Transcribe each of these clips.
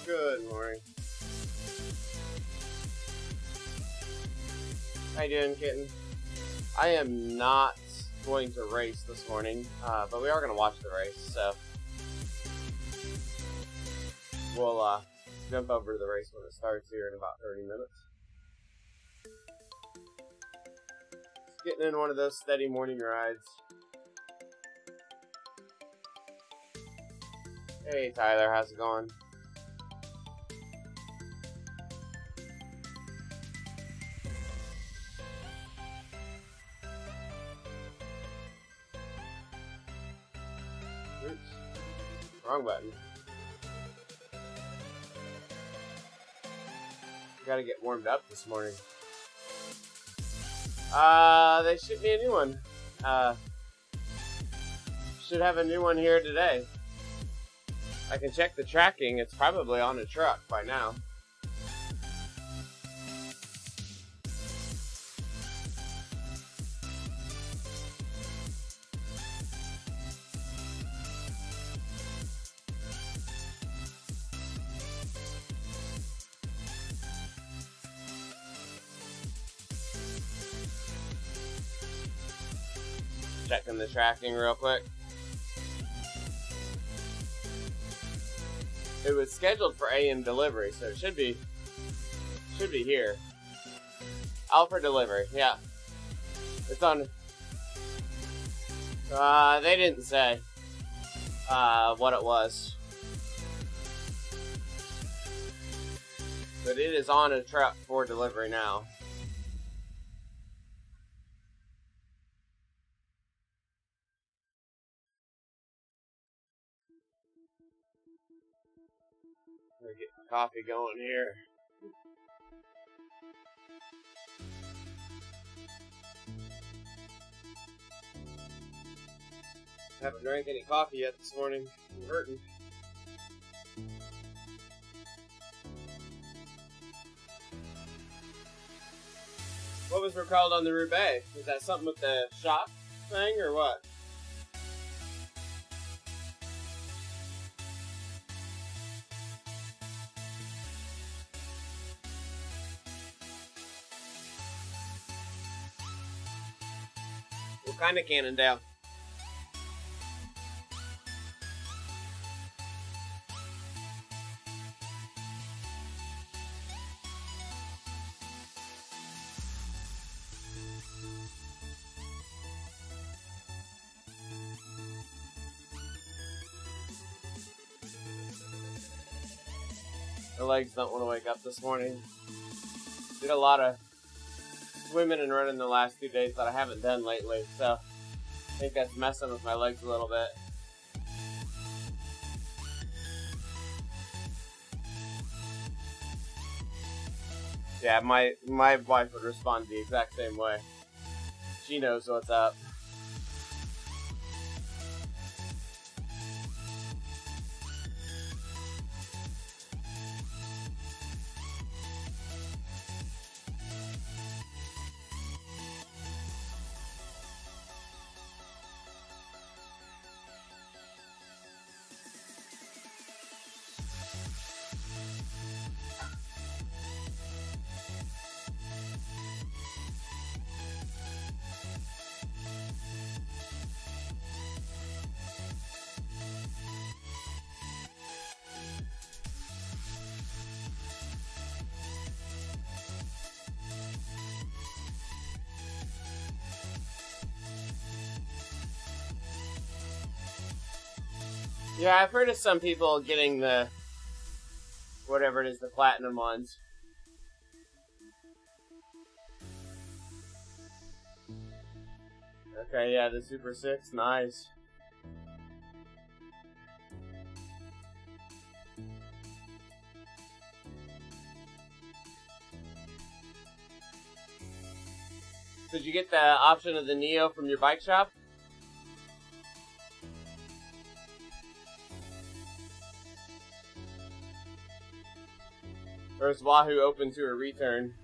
Good morning. How you doing, kitten? I am not going to race this morning, but we are going to watch the race, so we'll jump over to the race when it starts here in about 30 minutes. Just getting in one of those steady morning rides. Hey, Tyler, how's it going? Oops. Wrong button. Gotta get warmed up this morning. They shipped me a new one. Should have a new one here today. I can check the tracking. It's probably on the truck by now. Checking the tracking real quick. It was scheduled for AM delivery, so it should be here. Out for delivery, yeah. It's on. They didn't say what it was, but it is on a truck for delivery now. We're getting coffee going here. Haven't drank any coffee yet this morning. I'm hurting. What was recalled on the Roubaix? Was that something with the shop thing or what? What kind of Cannondale? My legs don't want to wake up this morning. Did a lot of swimming and running the last 2 days that I haven't done lately, so I think that's messing with my legs a little bit. Yeah, my wife would respond the exact same way. She knows what's up. Yeah, I've heard of some people getting the, whatever it is, the platinum ones. Okay, yeah, the Super 6, nice. Did you get the option of the Neo from your bike shop? Or is Wahoo open to a return?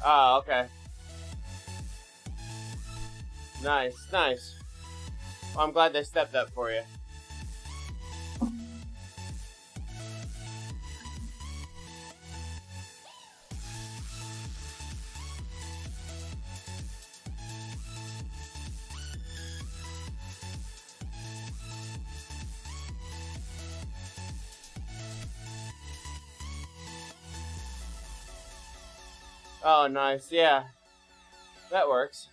Oh, okay. Nice, nice. Well, I'm glad they stepped up for you. Oh, nice, yeah. That works.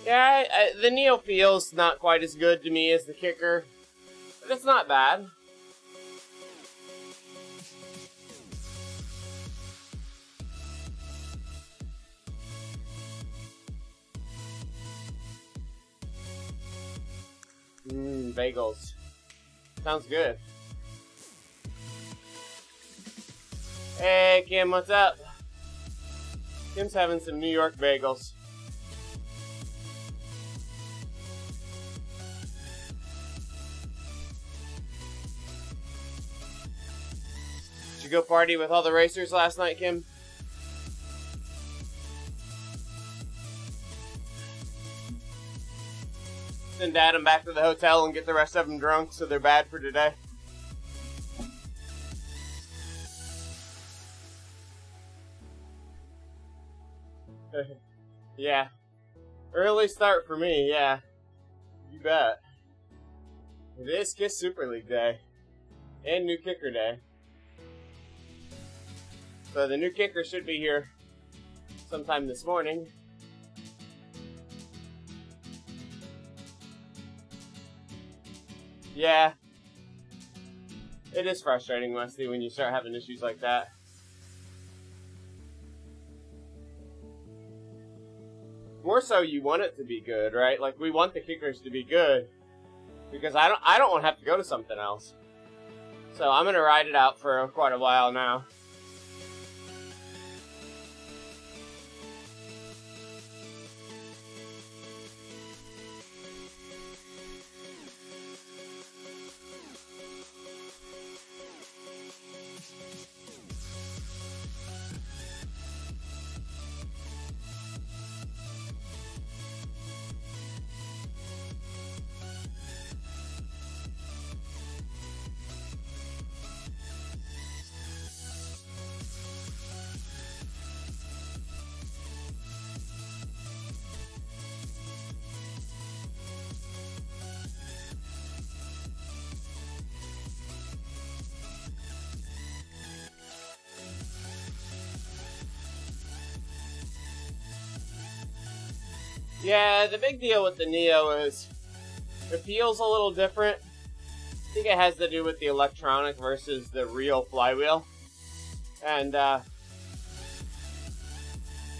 Yeah, the Neo feels not quite as good to me as the Kicker, but it's not bad. Bagels. Sounds good. Hey, Kim, what's up? Kim's having some New York bagels. Did you go party with all the racers last night, Kim? Send Dad them back to the hotel and get the rest of them drunk so they're bad for today. Yeah. Early start for me, yeah. You bet. It is Kiss Super League Day. And New Kicker Day. So the new kicker should be here sometime this morning. Yeah. It is frustrating, Wesley, when you start having issues like that. More so you want it to be good, right? Like, we want the kickers to be good. Because I don't want to have to go to something else. So I'm going to ride it out for quite a while now. Yeah, the big deal with the Neo is it feels a little different. I think it has to do with the electronic versus the real flywheel. And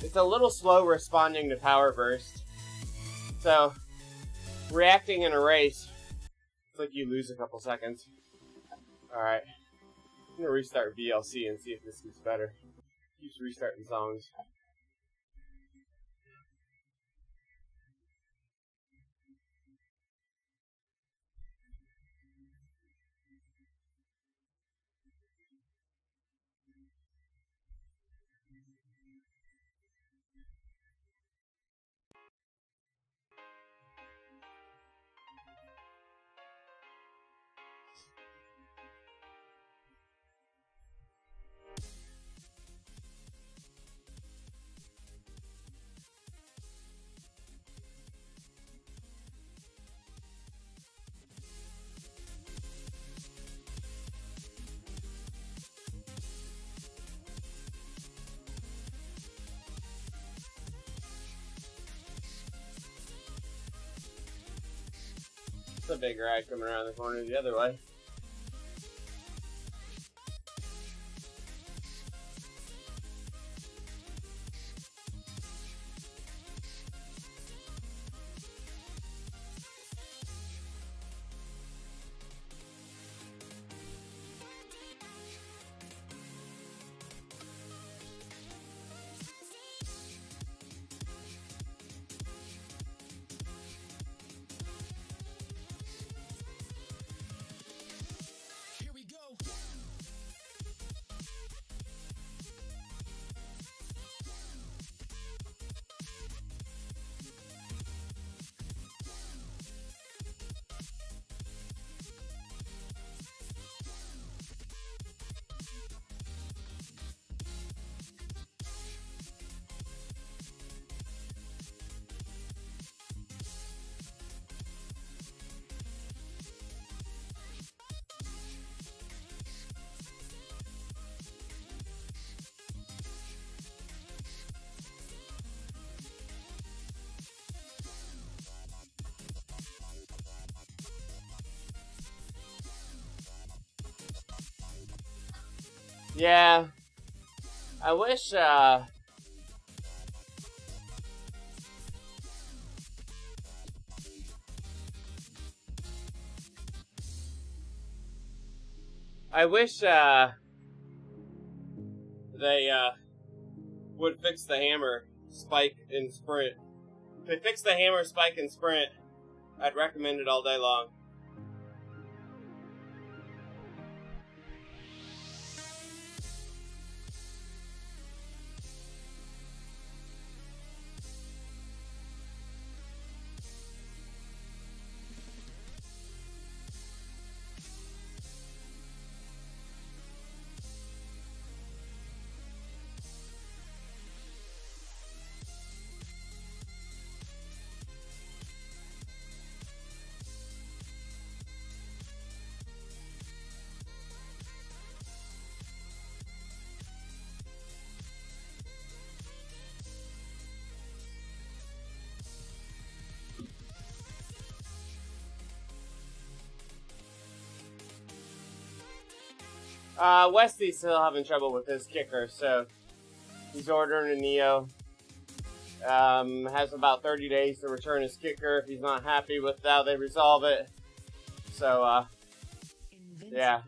it's a little slow responding to power burst. So, reacting in a race, it's like you lose a couple seconds. Alright. I'm going to restart VLC and see if this gets better. Keeps restarting songs. It's a big ride coming around the corner the other way. Yeah, I wish, they, would fix the hammer, spike, and sprint. If they fix the hammer, spike, and sprint, I'd recommend it all day long. Westy's still having trouble with his kicker, so he's ordering a Neo. Has about 30 days to return his kicker if he's not happy with how they resolve it. So, yeah.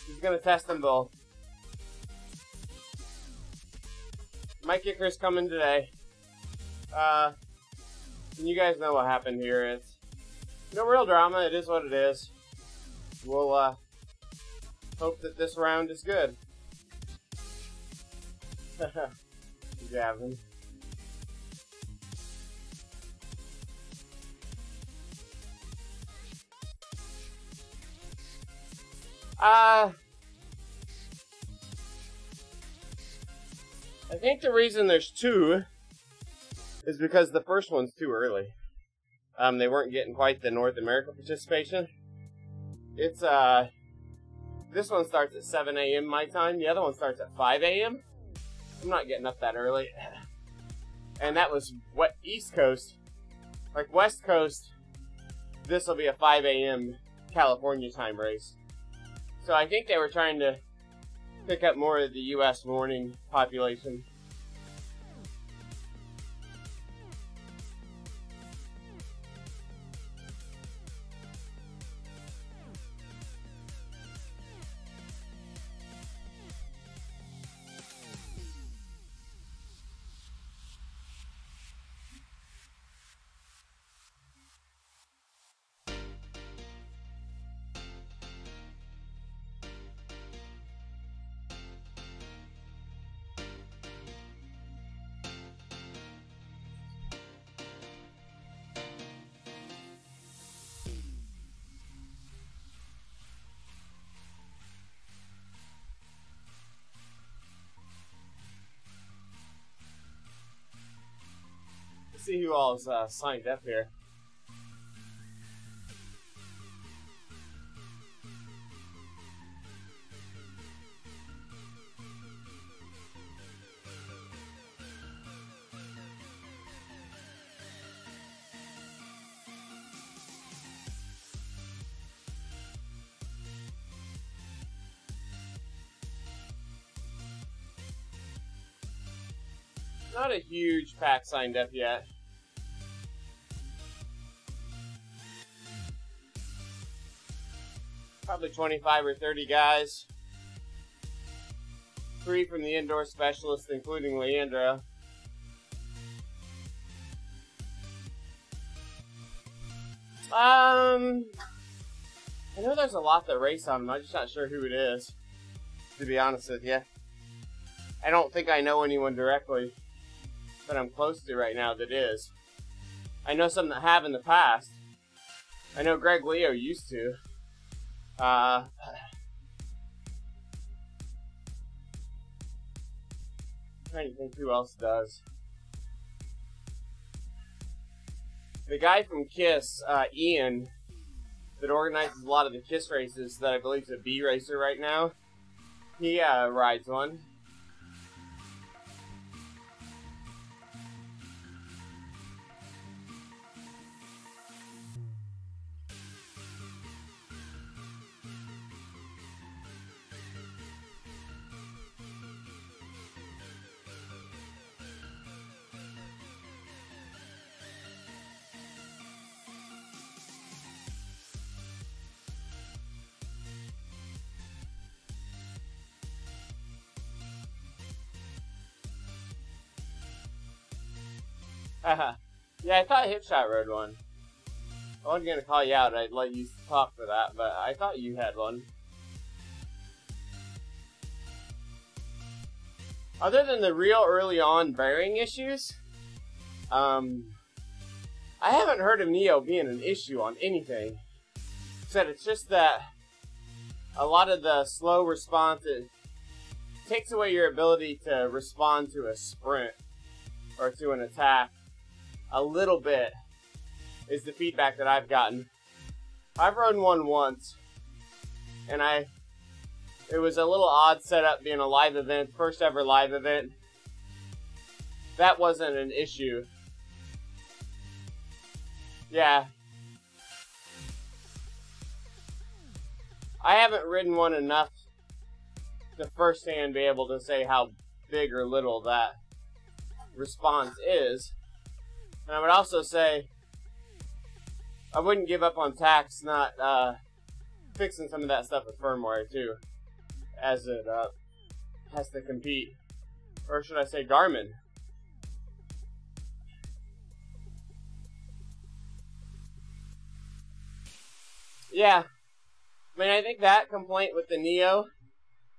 He's gonna test them both. My kicker's coming today. And you guys know what happened here. It's no real drama, it is what it is. We'll, hope that this round is good. Gavin. I think the reason there's two is because the first one's too early. They weren't getting quite the North America participation. It's, this one starts at 7 a.m. my time. The other one starts at 5 a.m. I'm not getting up that early. And that was East Coast. Like, West Coast, this will be a 5 a.m. California time race. So I think they were trying to pick up more of the U.S. morning population. Let's see who all is signed up here. Not a huge pack signed up yet. Probably 25 or 30 guys. 3 from the indoor specialists, including Leandro. I know there's a lot that race on them. I'm just not sure who it is, to be honest with you. I don't think I know anyone directly that I'm close to right now that is. I know some that have in the past. I know Greg Leo used to. Trying to think who else does. The guy from KISS, Ian, that organizes a lot of the KISS races that I believe is a B racer right now, he rides one. Yeah, I thought Hipshot rode one. I wasn't gonna call you out, I'd let you talk for that, but I thought you had one. Other than the real early on bearing issues, I haven't heard of Neo being an issue on anything. Except it's just that a lot of the slow response, it takes away your ability to respond to a sprint or to an attack. A little bit is the feedback that I've gotten. I've run one once, and it was a little odd setup being a live event, first ever live event. That wasn't an issue. Yeah. I haven't ridden one enough to firsthand be able to say how big or little that response is. And I would also say I wouldn't give up on Tax not fixing some of that stuff with firmware too, as it has to compete. Or should I say Garmin? Yeah. I mean, I think that complaint with the Neo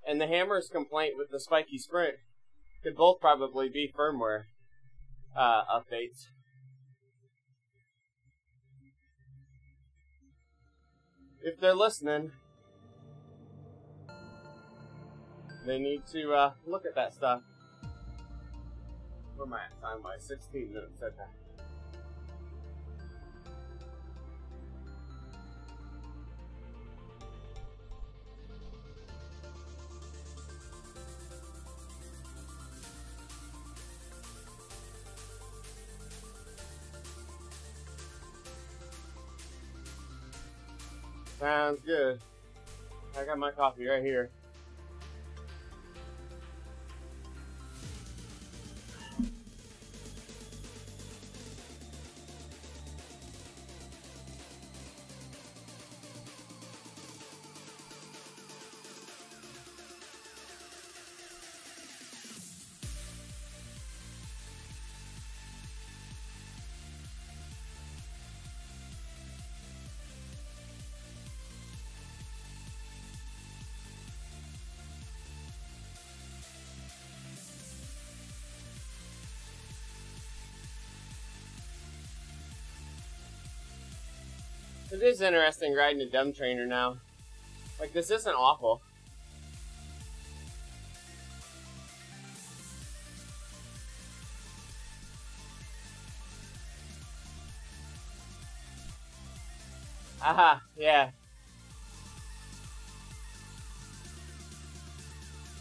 and the Hammer's complaint with the Spiky Sprint could both probably be firmware updates. If they're listening, they need to look at that stuff. Where am I at time wise? 16 minutes, okay. Sounds good. I got my coffee right here. It is interesting riding a dumb trainer now. Like, this isn't awful. Aha, yeah.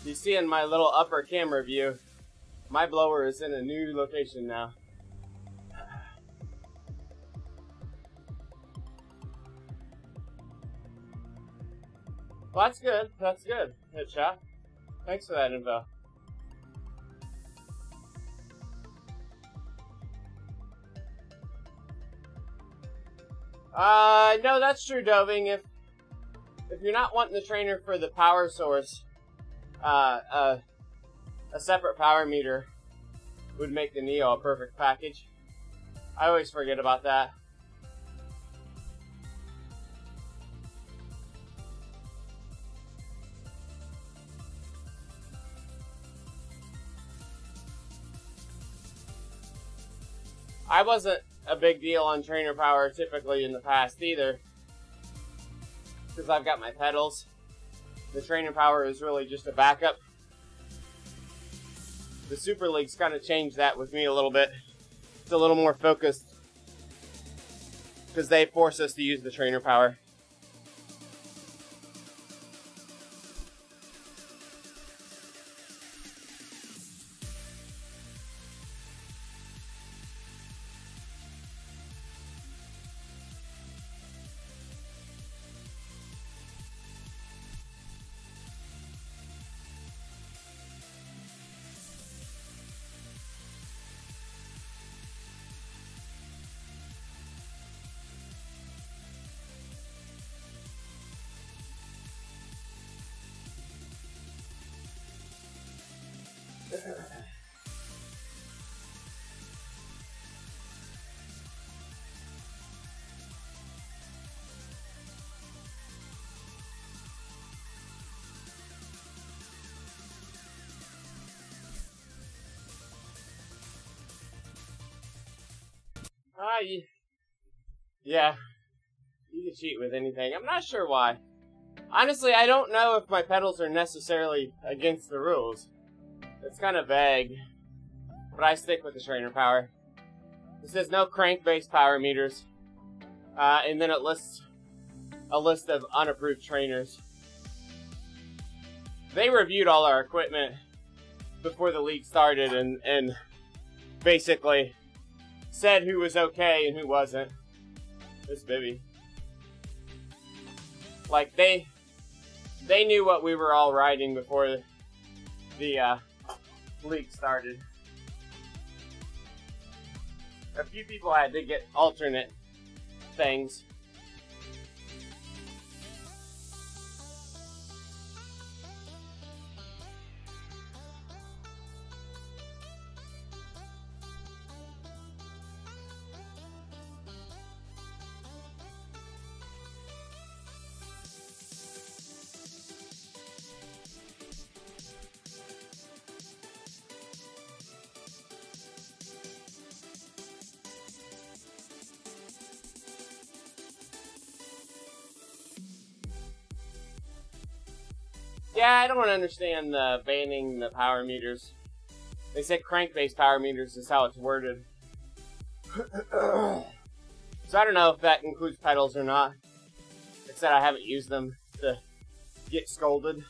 You see in my little upper camera view, my blower is in a new location now. Well, that's good. That's good. Headshot. Thanks for that info. No, that's true, Doving. If you're not wanting the trainer for the power source, a separate power meter would make the Neo a perfect package. I always forget about that. I wasn't a big deal on trainer power typically in the past either, because I've got my pedals. The trainer power is really just a backup. The Super League's kind of changed that with me a little bit. It's a little more focused because they force us to use the trainer power. Yeah, you can cheat with anything. I'm not sure why. Honestly, I don't know if my pedals are necessarily against the rules. It's kind of vague, but I stick with the trainer power. It says no crank-based power meters, and then it lists a list of unapproved trainers. They reviewed all our equipment before the league started and basically said who was okay and who wasn't. This Bibby. Like, they knew what we were all riding before the league started. A few people had to get alternate things. Yeah, I don't understand banning the power meters. They said crank-based power meters is how it's worded. So I don't know if that includes pedals or not. Like I said, I haven't used them to get scolded.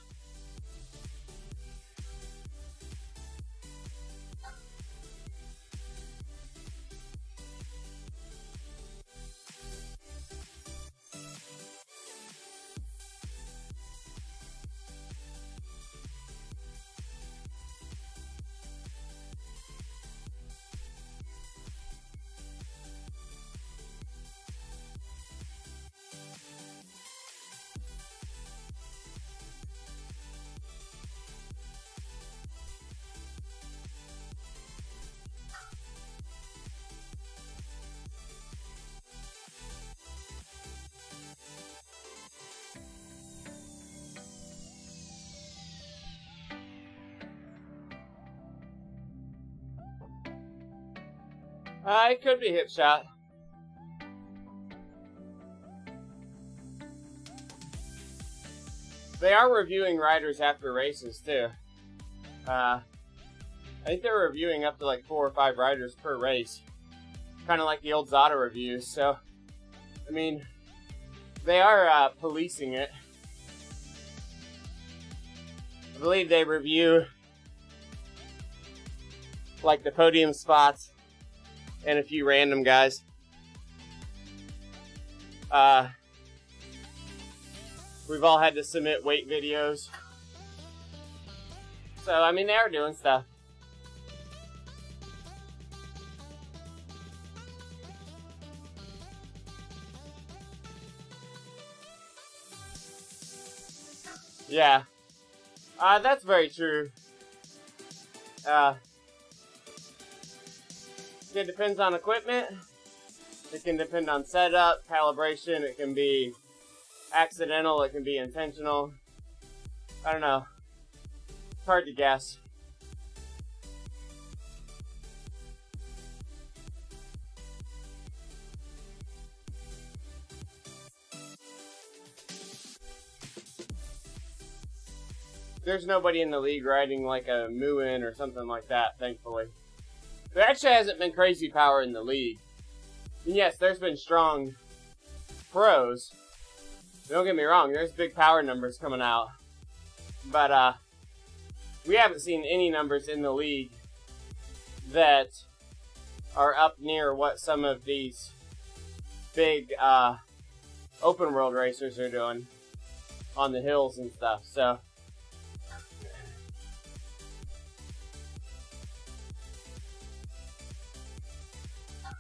It could be hip shot. They are reviewing riders after races, too. I think they're reviewing up to like 4 or 5 riders per race. Kind of like the old Zada reviews. So, I mean, they are policing it. I believe they review like the podium spots and a few random guys. We've all had to submit weight videos. So, I mean, they are doing stuff. Yeah. That's very true. It depends on equipment. It can depend on setup, calibration. It can be accidental. It can be intentional. I don't know. It's hard to guess. There's nobody in the league riding like a Muin or something like that, thankfully. There actually hasn't been crazy power in the league. And yes, there's been strong pros. Don't get me wrong, there's big power numbers coming out. But, we haven't seen any numbers in the league that are up near what some of these big, open world racers are doing on the hills and stuff, so.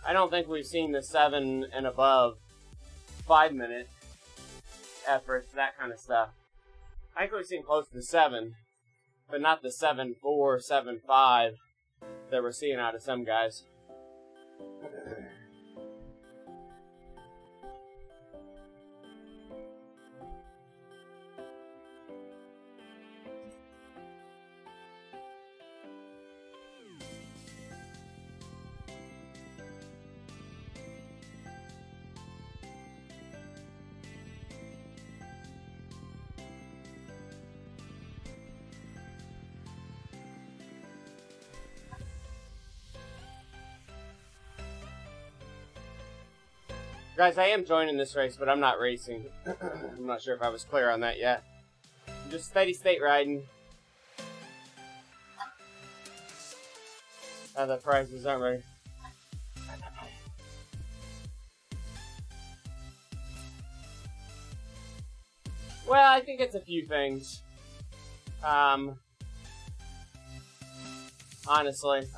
I don't think we've seen the 7 and above 5-minute efforts, that kind of stuff. I think we've seen close to 7, but not the 7.4, 7.5 that we're seeing out of some guys. Guys, I am joining this race, but I'm not racing. I'm not sure if I was clear on that yet. I'm just steady state riding. The prizes aren't ready. Well, I think it's a few things. Honestly,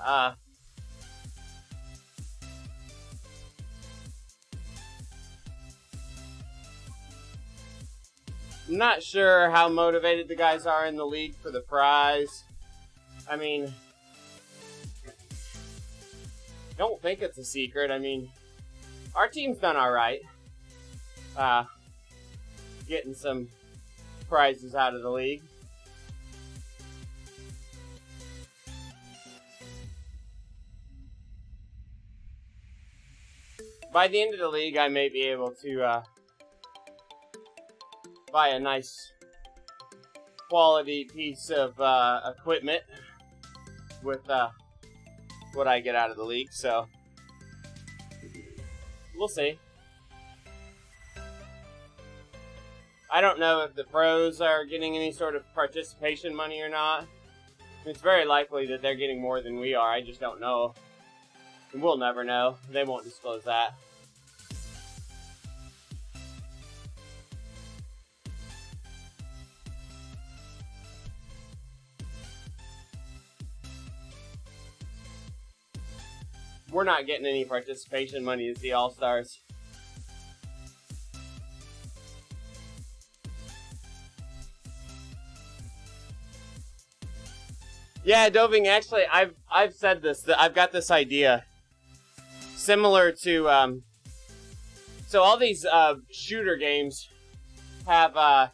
I'm not sure how motivated the guys are in the league for the prize. I mean, don't think it's a secret. I mean, our team's done alright. Getting some prizes out of the league. By the end of the league, I may be able to buy a nice quality piece of equipment with what I get out of the league, so we'll see. I don't know if the pros are getting any sort of participation money or not. It's very likely that they're getting more than we are. I just don't know. And we'll never know. They won't disclose that. We're not getting any participation money as the All-Stars. Yeah, Doving, actually, I've said this, that I've got this idea. Similar to, so all these shooter games have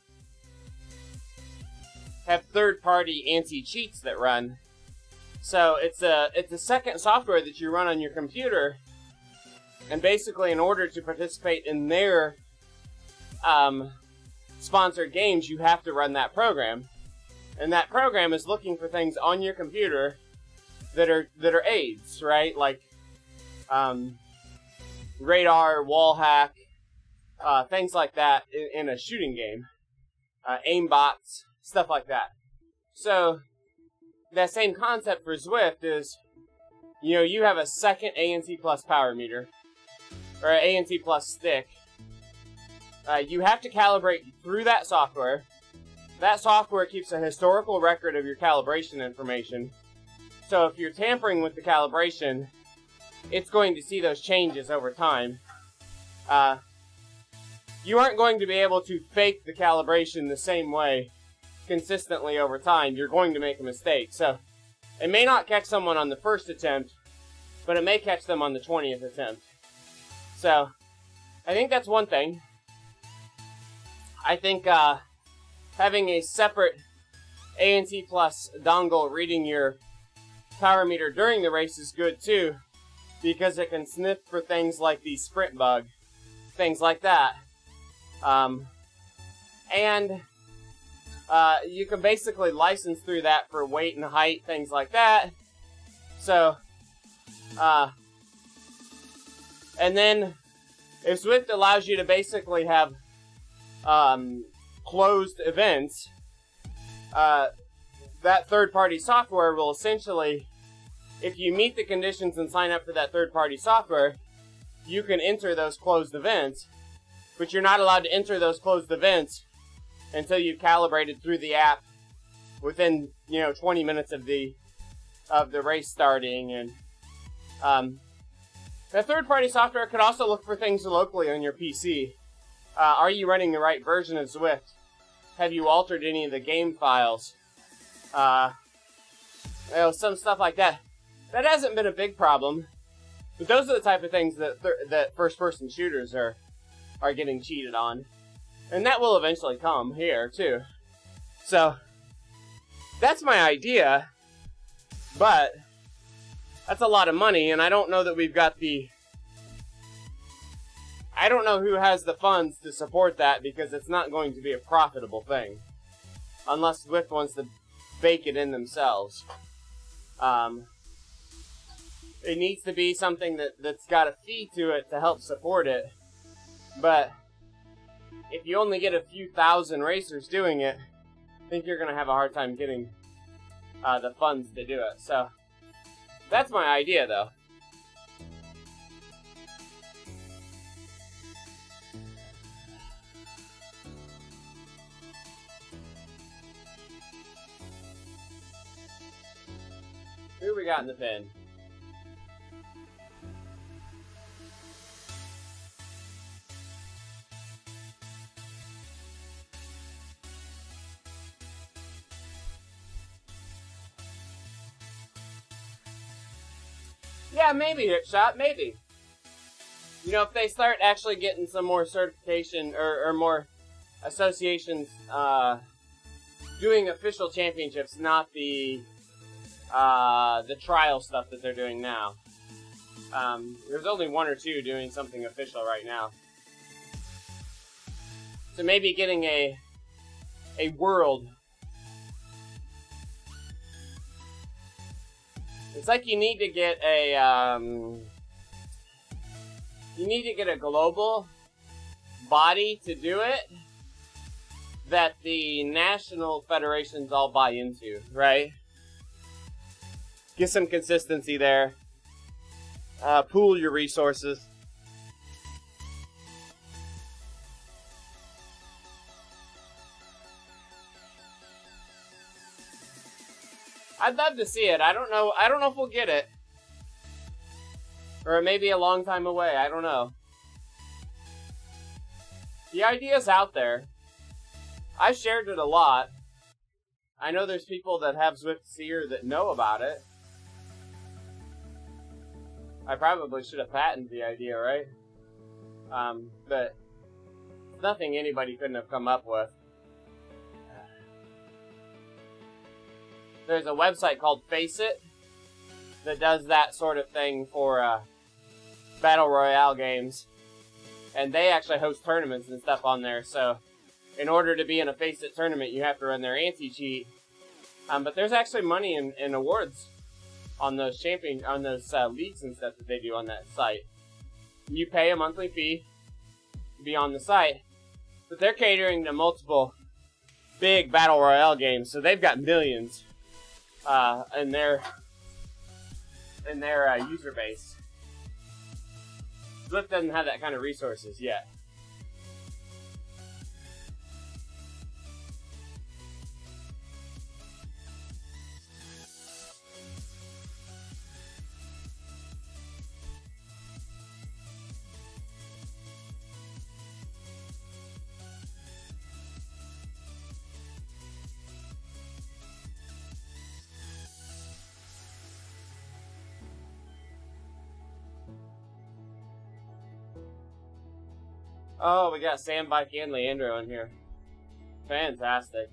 third-party anti-cheats that run. So it's a second software that you run on your computer, and basically in order to participate in their sponsored games, you have to run that program. And that program is looking for things on your computer that are aids, right? Like radar, wall hack, things like that in a shooting game, aimbots, stuff like that. So that same concept for Zwift is, you know, you have a second ANC Plus power meter, or an ANC Plus stick. You have to calibrate through that software. That software keeps a historical record of your calibration information. So if you're tampering with the calibration, it's going to see those changes over time. You aren't going to be able to fake the calibration the same way consistently over time. You're going to make a mistake. So it may not catch someone on the first attempt, but it may catch them on the 20th attempt. So I think that's one thing. I think having a separate ANC Plus dongle reading your power meter during the race is good too, because it can sniff for things like the sprint bug, things like that. And you can basically license through that for weight and height, things like that. So, and then if Zwift allows you to basically have closed events, that third-party software will essentially, if you meet the conditions and sign up for that third-party software, you can enter those closed events, but you're not allowed to enter those closed events until you've calibrated through the app within, 20 minutes of the race starting. And the third-party software could also look for things locally on your PC. Are you running the right version of Zwift? Have you altered any of the game files? Some stuff like that. That hasn't been a big problem, but those are the type of things that first-person shooters are getting cheated on, and that will eventually come here too. So that's my idea, but that's a lot of money, and I don't know that we've got I don't know who has the funds to support that, because it's not going to be a profitable thing unless Zwift wants to bake it in themselves. It needs to be something that's got a fee to it to help support it. But if you only get a few thousand racers doing it, I think you're going to have a hard time getting the funds to do it. So that's my idea, though. Who we got in the pen? Yeah, maybe, Hipshot, maybe. If they start actually getting some more certification or more associations doing official championships, not the trial stuff that they're doing now. There's only one or two doing something official right now. So maybe getting a world. It's like you need to get a global body to do it that the national federations all buy into, right? Get some consistency there. Pool your resources. I'd love to see it. I don't know if we'll get it. Or it may be a long time away. I don't know. The idea's out there. I've shared it a lot. I know there's people that have Zwift Seer that know about it. I probably should have patented the idea, right? But nothing anybody couldn't have come up with. There's a website called Face It that does that sort of thing for Battle Royale games. And they actually host tournaments and stuff on there. So in order to be in a Face-It tournament, you have to run their anti-cheat. But there's actually money in awards on those leagues and stuff that they do on that site. You pay a monthly fee to be on the site, but they're catering to multiple big Battle Royale games, so they've got millions in their user base. Zwift doesn't have that kind of resources yet. Oh, we got Sam, Bike, and Leandro in here. Fantastic.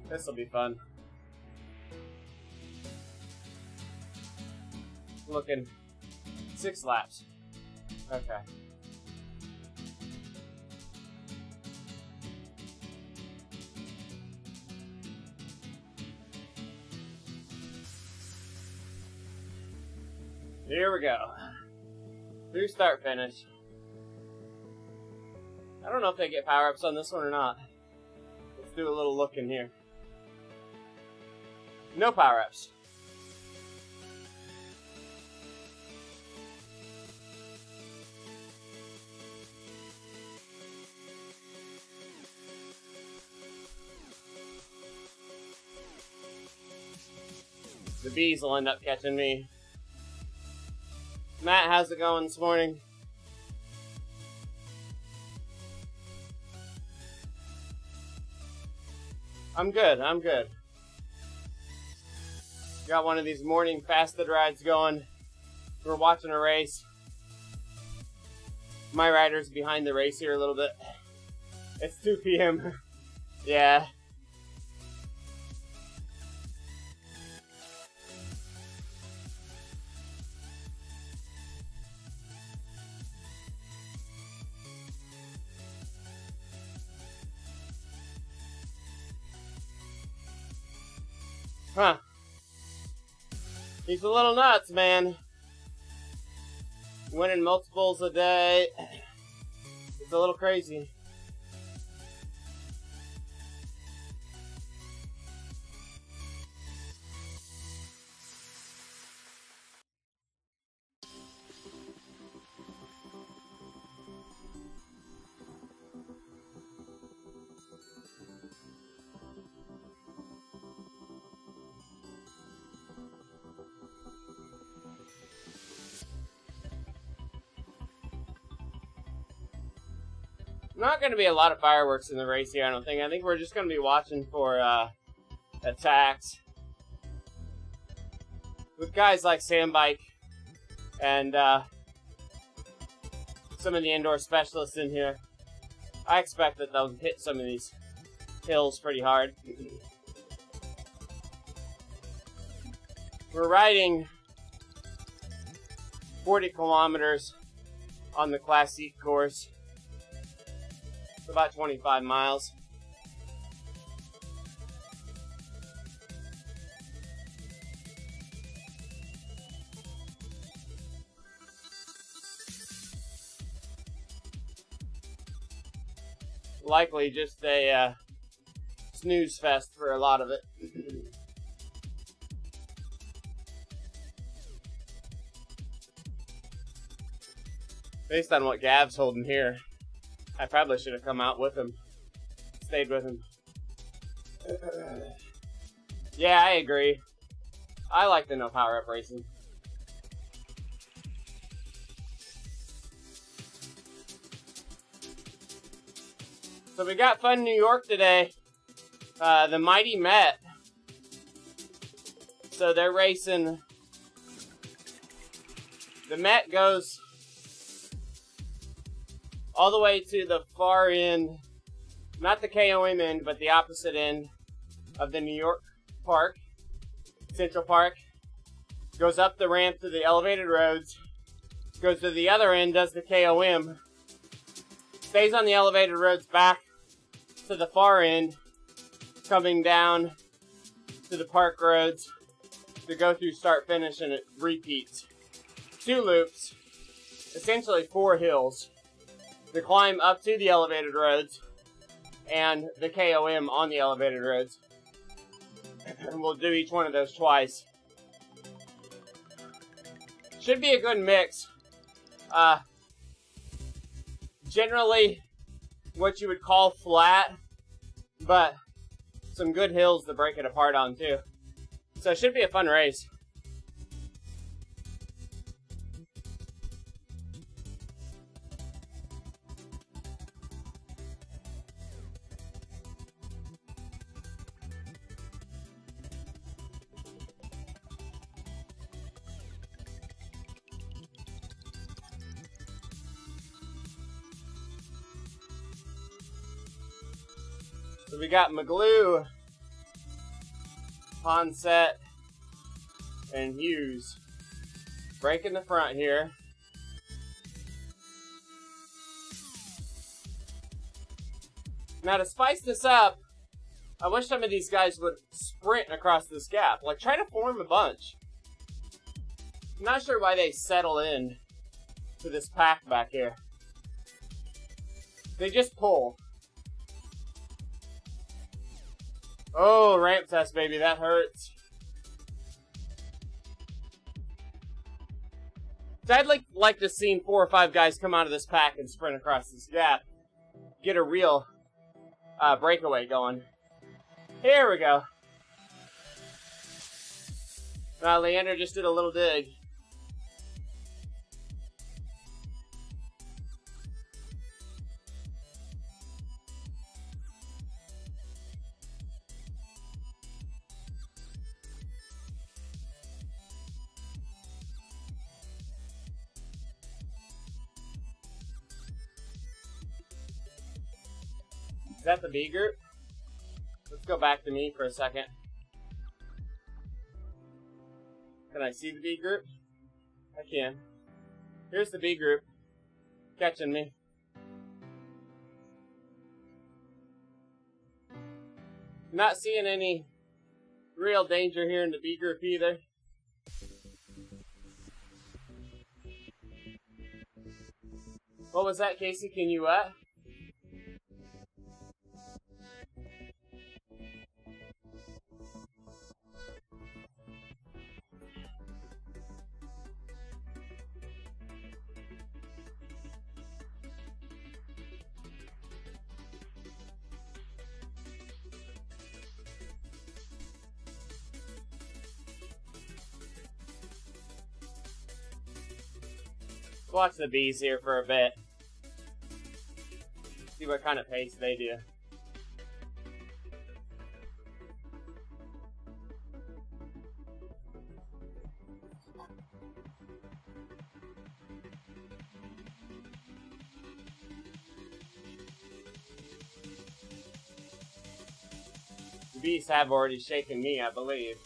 This will be fun. Looking 6 laps. Okay. Here we go. Through start finish. I don't know if they get power-ups on this one or not. Let's do a little look in here. No power-ups. The bees will end up catching me. Matt, how's it going this morning? I'm good, I'm good. Got one of these morning fasted rides going. We're watching a race. My rider's behind the race here a little bit. It's 2 p.m. Yeah. Huh. He's a little nuts, man. Winning multiples a day. It's a little crazy. Not going to be a lot of fireworks in the race here, I don't think. I think we're just going to be watching for attacks. With guys like Sam Bike and some of the indoor specialists in here, I expect that they'll hit some of these hills pretty hard. We're riding 40 kilometers on the Classic course. It's about 25 miles. Likely just a snooze fest for a lot of it. Based on what Gav's holding here, I probably should have come out with him. Stayed with him. Yeah, I agree. I like the no power-up racing. So we got Fun New York today. The Mighty Met. So they're racing. The Met goes all the way to the far end, not the KOM end, but the opposite end of the New York Park, Central Park. goes up the ramp to the elevated roads, goes to the other end, does the KOM, stays on the elevated roads back to the far end, coming down to the park roads to go through start finish, and it repeats. 2 loops, essentially 4 hills, to climb up to the elevated roads and the KOM on the elevated roads. And we'll do each one of those twice. Should be a good mix. Generally what you would call flat, but some good hills to break it apart on too. So it should be a fun race. So we got McGlue, Ponset, and Hughes breaking the front here. Now to spice this up, I wish some of these guys would sprint across this gap. Like, try to form a bunch. I'm not sure why they settle in to this pack back here. They just pull. Oh, ramp test, baby, that hurts. So I'd like to see 4 or 5 guys come out of this pack and sprint across this gap. Get a real breakaway going. Here we go. Leander just did a little dig. Is that the B group? Let's go back to me for a second. Can I see the B group? I can. Here's the B group. Catching me. Not seeing any real danger here in the B group either. What was that, Casey? Can you what? Watch the bees here for a bit. See what kind of pace they do. The bees have already shaken me, I believe.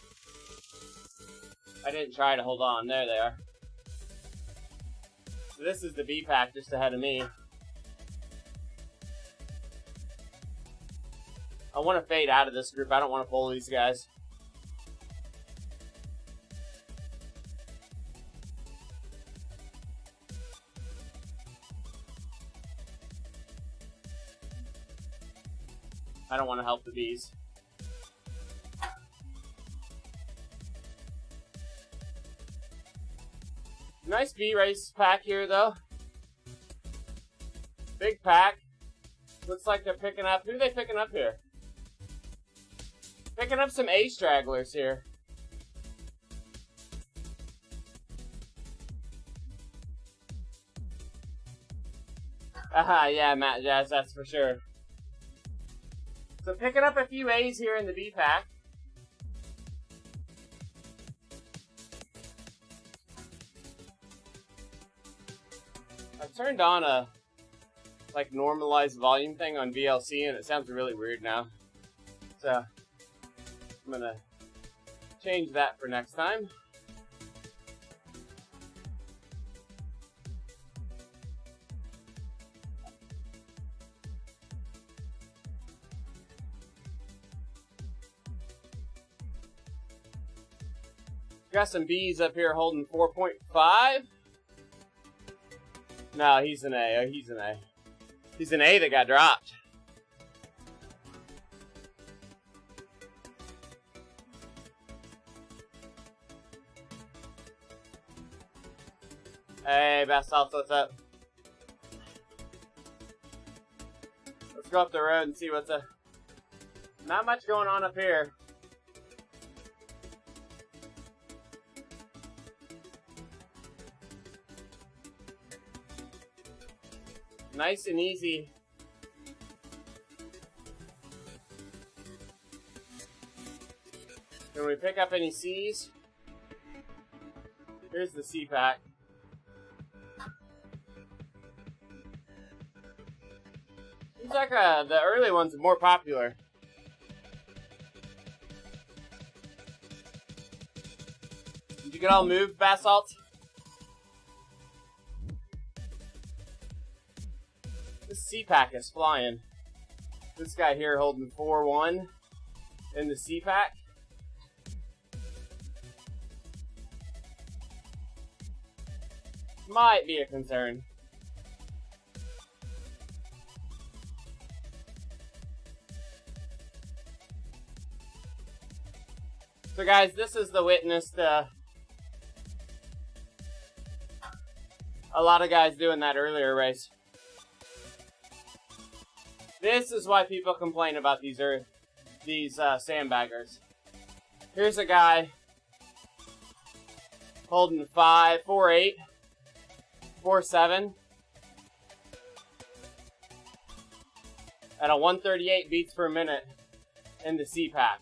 I didn't try to hold on. There they are. So this is the B pack just ahead of me. I want to fade out of this group. I don't want to pull these guys. I don't want to help the bees. Nice B race pack here, though. Big pack. Looks like they're picking up. Who are they picking up here? Picking up some A stragglers here. Aha, yeah, Matt Jazz, that's for sure. So picking up a few A's here in the B pack. I've turned on a like normalized volume thing on VLC and it sounds really weird now. So I'm gonna change that for next time. Got some B's up here holding 4.5. No, he's an A. Oh, he's an A. He's an A that got dropped. Hey, Basalt, what's up? Let's go up the road and see what's up. Not much going on up here. Nice and easy. Can we pick up any C's? Here's the C pack. Seems like the early ones are more popular. Did you get all moved, Basalt? This C-Pack is flying. This guy here holding 4-1 in the C-Pack. Might be a concern. So guys, this is the witness to a lot of guys doing that earlier race. This is why people complain about these sandbaggers. Here's a guy holding 5, 4.8, 4.7 at a 138 beats per minute in the C-Pack.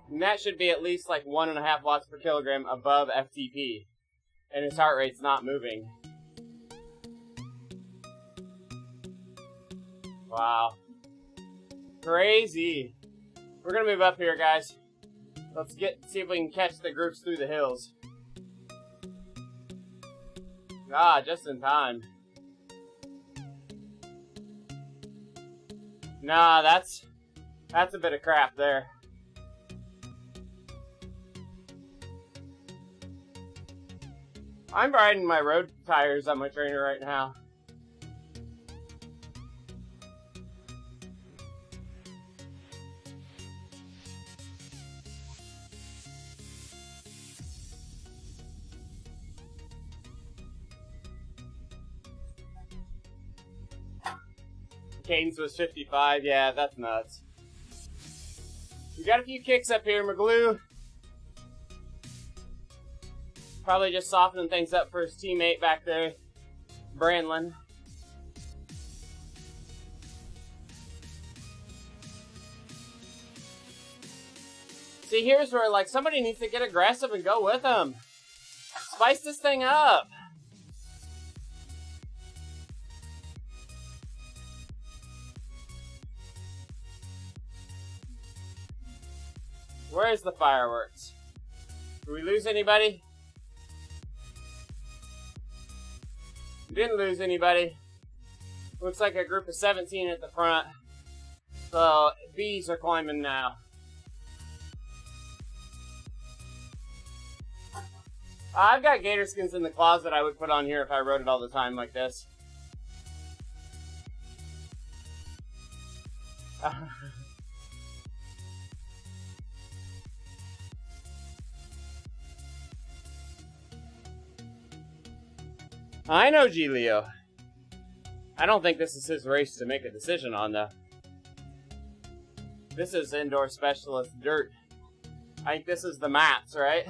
And that should be at least like 1.5 watts per kilogram above FTP. And his heart rate's not moving. Wow. Crazy. We're gonna move up here, guys. Let's see if we can catch the groups through the hills. Ah, just in time. Nah, that's a bit of crap there. I'm riding my road tires on my trainer right now. Cadence was 55. Yeah, that's nuts. We got a few kicks up here, Maglue. Probably just softening things up for his teammate back there, Brandlin. See, here's where, like, somebody needs to get aggressive and go with him. Spice this thing up. Where's the fireworks? Did we lose anybody? Didn't lose anybody. Looks like a group of 17 at the front. So, bees are climbing now. I've got gator skins in the closet I would put on here if I rode it all the time like this. I know G. Leo. I don't think this is his race to make a decision on, though. This is indoor specialist dirt. I think this is the mats, right?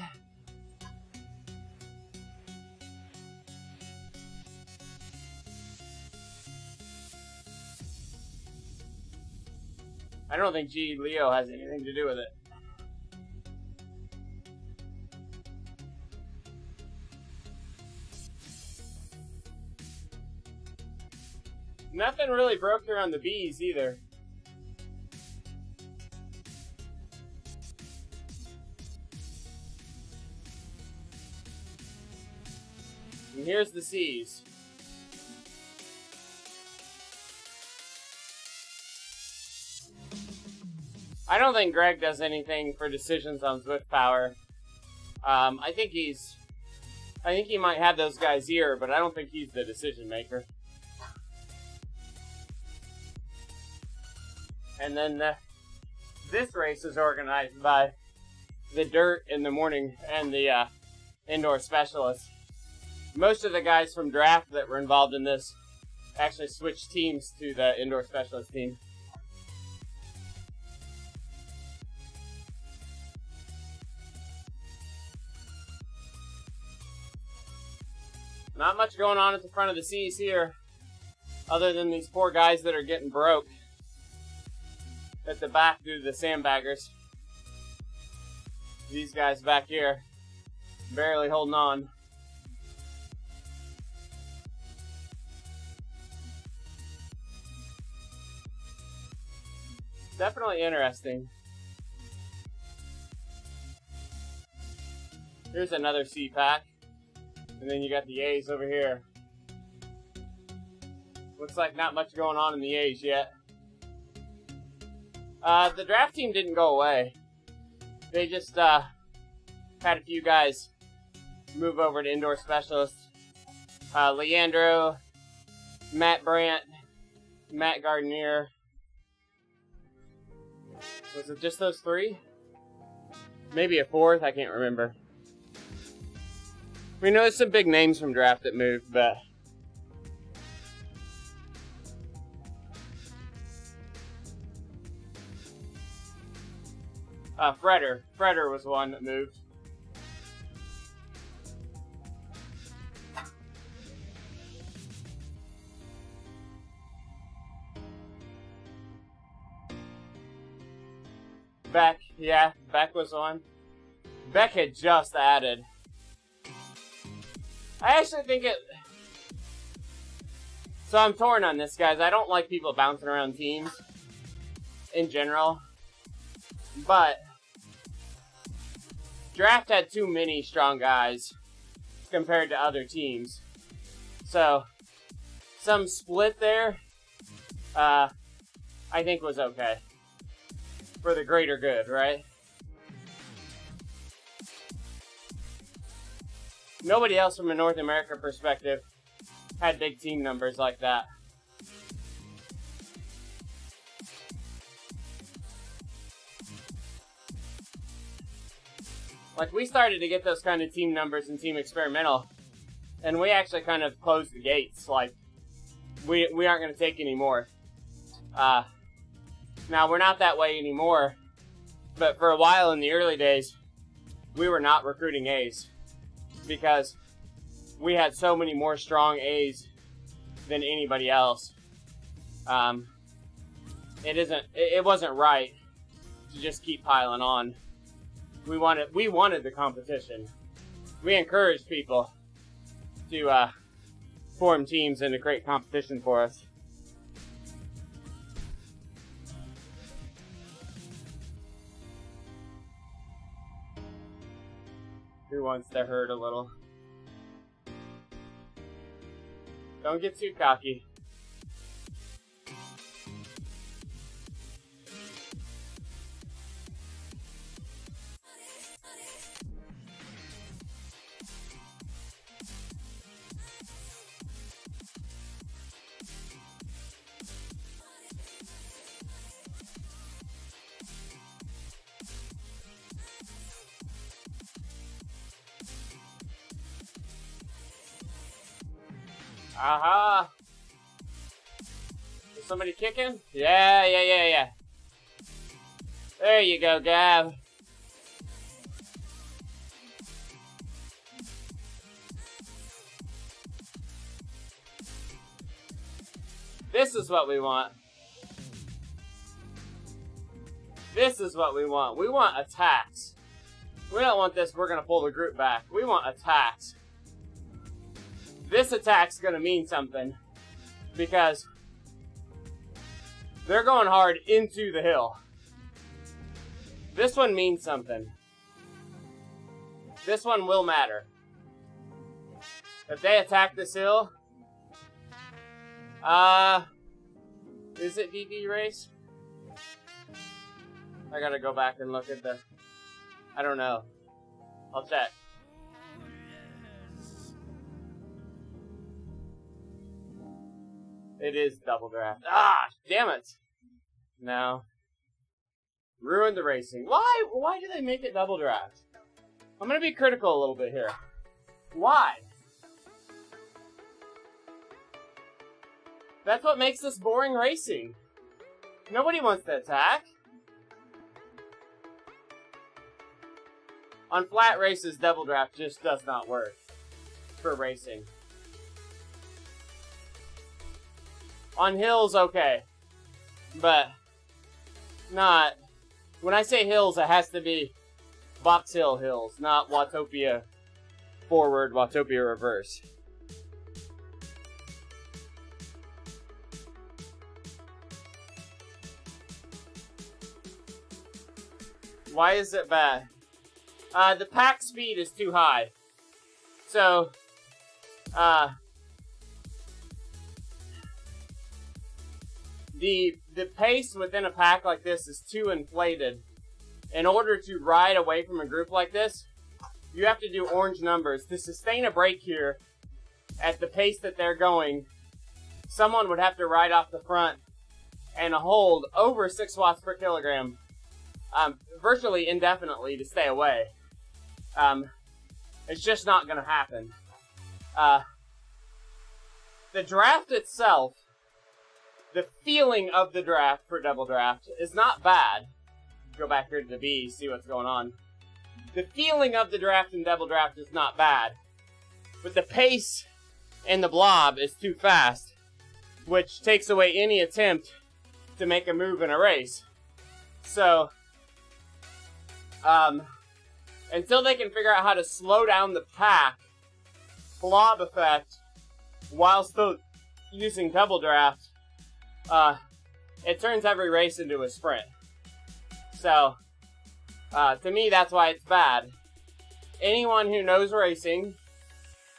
I don't think G. Leo has anything to do with it. Nothing really broke here on the bees either. And here's the C's. I don't think Greg does anything for decisions on Zwift Power. I think he might have those guys' ear, but I don't think he's the decision maker. And then this race is organized by the Dirt in the morning and the indoor specialists. Most of the guys from Draft that were involved in this actually switched teams to the indoor specialist team. Not much going on at the front of the C's here, other than these poor guys that are getting broke at the back due to the sandbaggers. These guys back here, barely holding on. Definitely interesting. Here's another C pack. And then you got the A's over here. Looks like not much going on in the A's yet. The draft team didn't go away. They just had a few guys move over to indoor specialists. Leandro, Matt Brandt, Matt Gardenier. Was it just those three? Maybe a fourth, I can't remember. We know there's some big names from draft that moved, but Freder was one that moved. Beck, yeah, Beck was one. Beck had just added. I actually think it... So I'm torn on this, guys. I don't like people bouncing around teams in general. But Draft had too many strong guys compared to other teams. So some split there, I think was okay. For the greater good, right? Nobody else from a North America perspective had big team numbers like that. Like, we started to get those kind of team numbers in Team Experimental, and we actually kind of closed the gates. Like, we aren't going to take any more. Now, we're not that way anymore, but for a while in the early days, we were not recruiting A's because we had so many more strong A's than anybody else. It wasn't right to just keep piling on. We wanted the competition. We encouraged people to form teams and to create competition for us. Who wants to hurt a little? Don't get too cocky. Aha! Is somebody kicking? Yeah. There you go, Gav. This is what we want. This is what we want. We want attacks. We don't want this, we're going to pull the group back. We want attacks. This attack's going to mean something because they're going hard into the hill. This one means something. This one will matter. If they attack this hill, is it DD race? I gotta go back and look at the... I don't know. I'll check. It is double draft. Ah, damn it. No. Ruined the racing. Why? Why do they make it double draft? I'm gonna be critical a little bit here. Why? That's what makes this boring racing. Nobody wants to attack. On flat races, double draft just does not work for racing. On hills, okay. But not... When I say hills, it has to be Box Hill hills, not Watopia forward, Watopia reverse. Why is it bad? The pack speed is too high. So, the pace within a pack like this is too inflated. In order to ride away from a group like this, you have to do orange numbers. To sustain a break here, at the pace that they're going, someone would have to ride off the front and hold over 6 watts per kilogram, virtually indefinitely to stay away. It's just not going to happen. The draft itself, the feeling of the draft for double draft is not bad. Go back here to the B, see what's going on. The feeling of the draft in double draft is not bad. But the pace in the blob is too fast, which takes away any attempt to make a move in a race. So, until they can figure out how to slow down the pack blob effect while still using double draft, it turns every race into a sprint. So, to me, that's why it's bad. Anyone who knows racing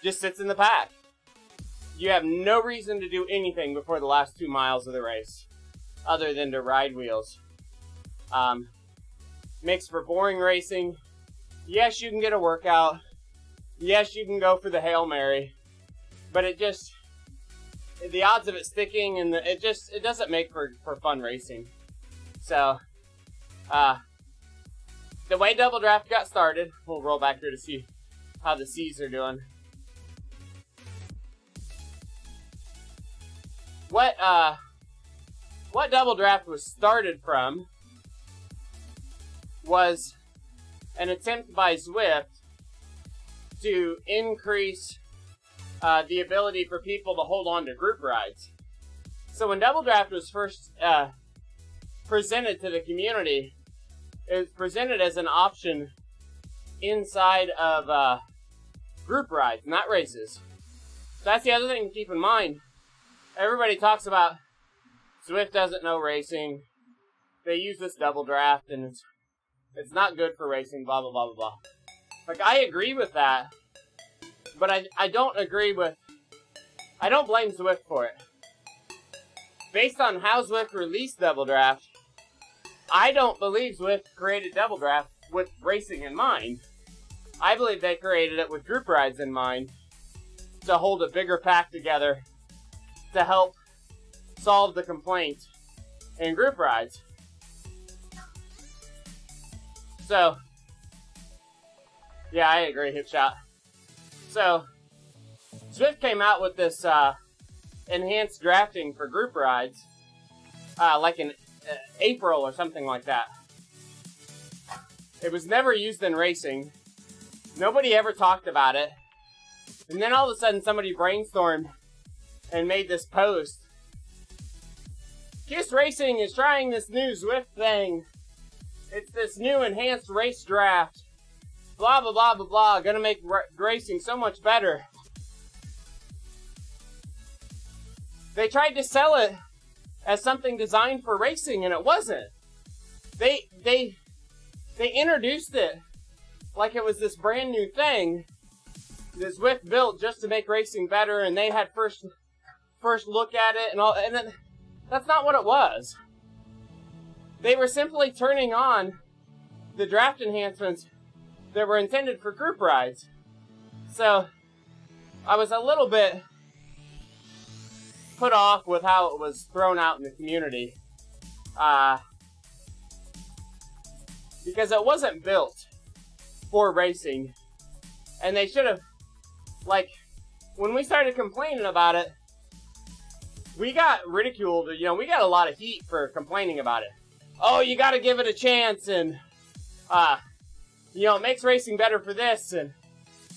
just sits in the pack. You have no reason to do anything before the last 2 miles of the race, other than to ride wheels. Makes for boring racing. Yes, you can get a workout. Yes, you can go for the Hail Mary. But it just... the odds of it sticking, and it doesn't make for fun racing. So... the way double draft got started, we'll roll back here to see how the C's are doing. What double draft was started from was an attempt by Zwift to increase the ability for people to hold on to group rides. So when double draft was first presented to the community, it was presented as an option inside of group rides, not races. So that's the other thing to keep in mind. Everybody talks about Zwift doesn't know racing. They use this double draft and it's not good for racing, blah, blah, blah, blah, blah. Like, I agree with that, but I don't agree with... I don't blame Zwift for it. Based on how Zwift released double draft, I don't believe Zwift created double draft with racing in mind. I believe they created it with group rides in mind to hold a bigger pack together to help solve the complaint in group rides. So, yeah, I agree, hip shot. So, Zwift came out with this enhanced drafting for group rides, like in April or something like that. It was never used in racing. Nobody ever talked about it. And then all of a sudden somebody brainstormed and made this post. KISS Racing is trying this new Zwift thing. It's this new enhanced race draft. Blah, blah, blah, blah, blah. Gonna make racing so much better. They tried to sell it as something designed for racing, and it wasn't. They introduced it like it was this brand new thing that Zwift built just to make racing better, and they had first look at it and all, and then, that's not what it was. They were simply turning on the draft enhancements that were intended for group rides. So I was a little bit put off with how it was thrown out in the community. Because it wasn't built for racing. And they should have, like, when we started complaining about it, we got ridiculed. You know, we got a lot of heat for complaining about it. Oh, you gotta give it a chance, and, you know, it makes racing better for this, and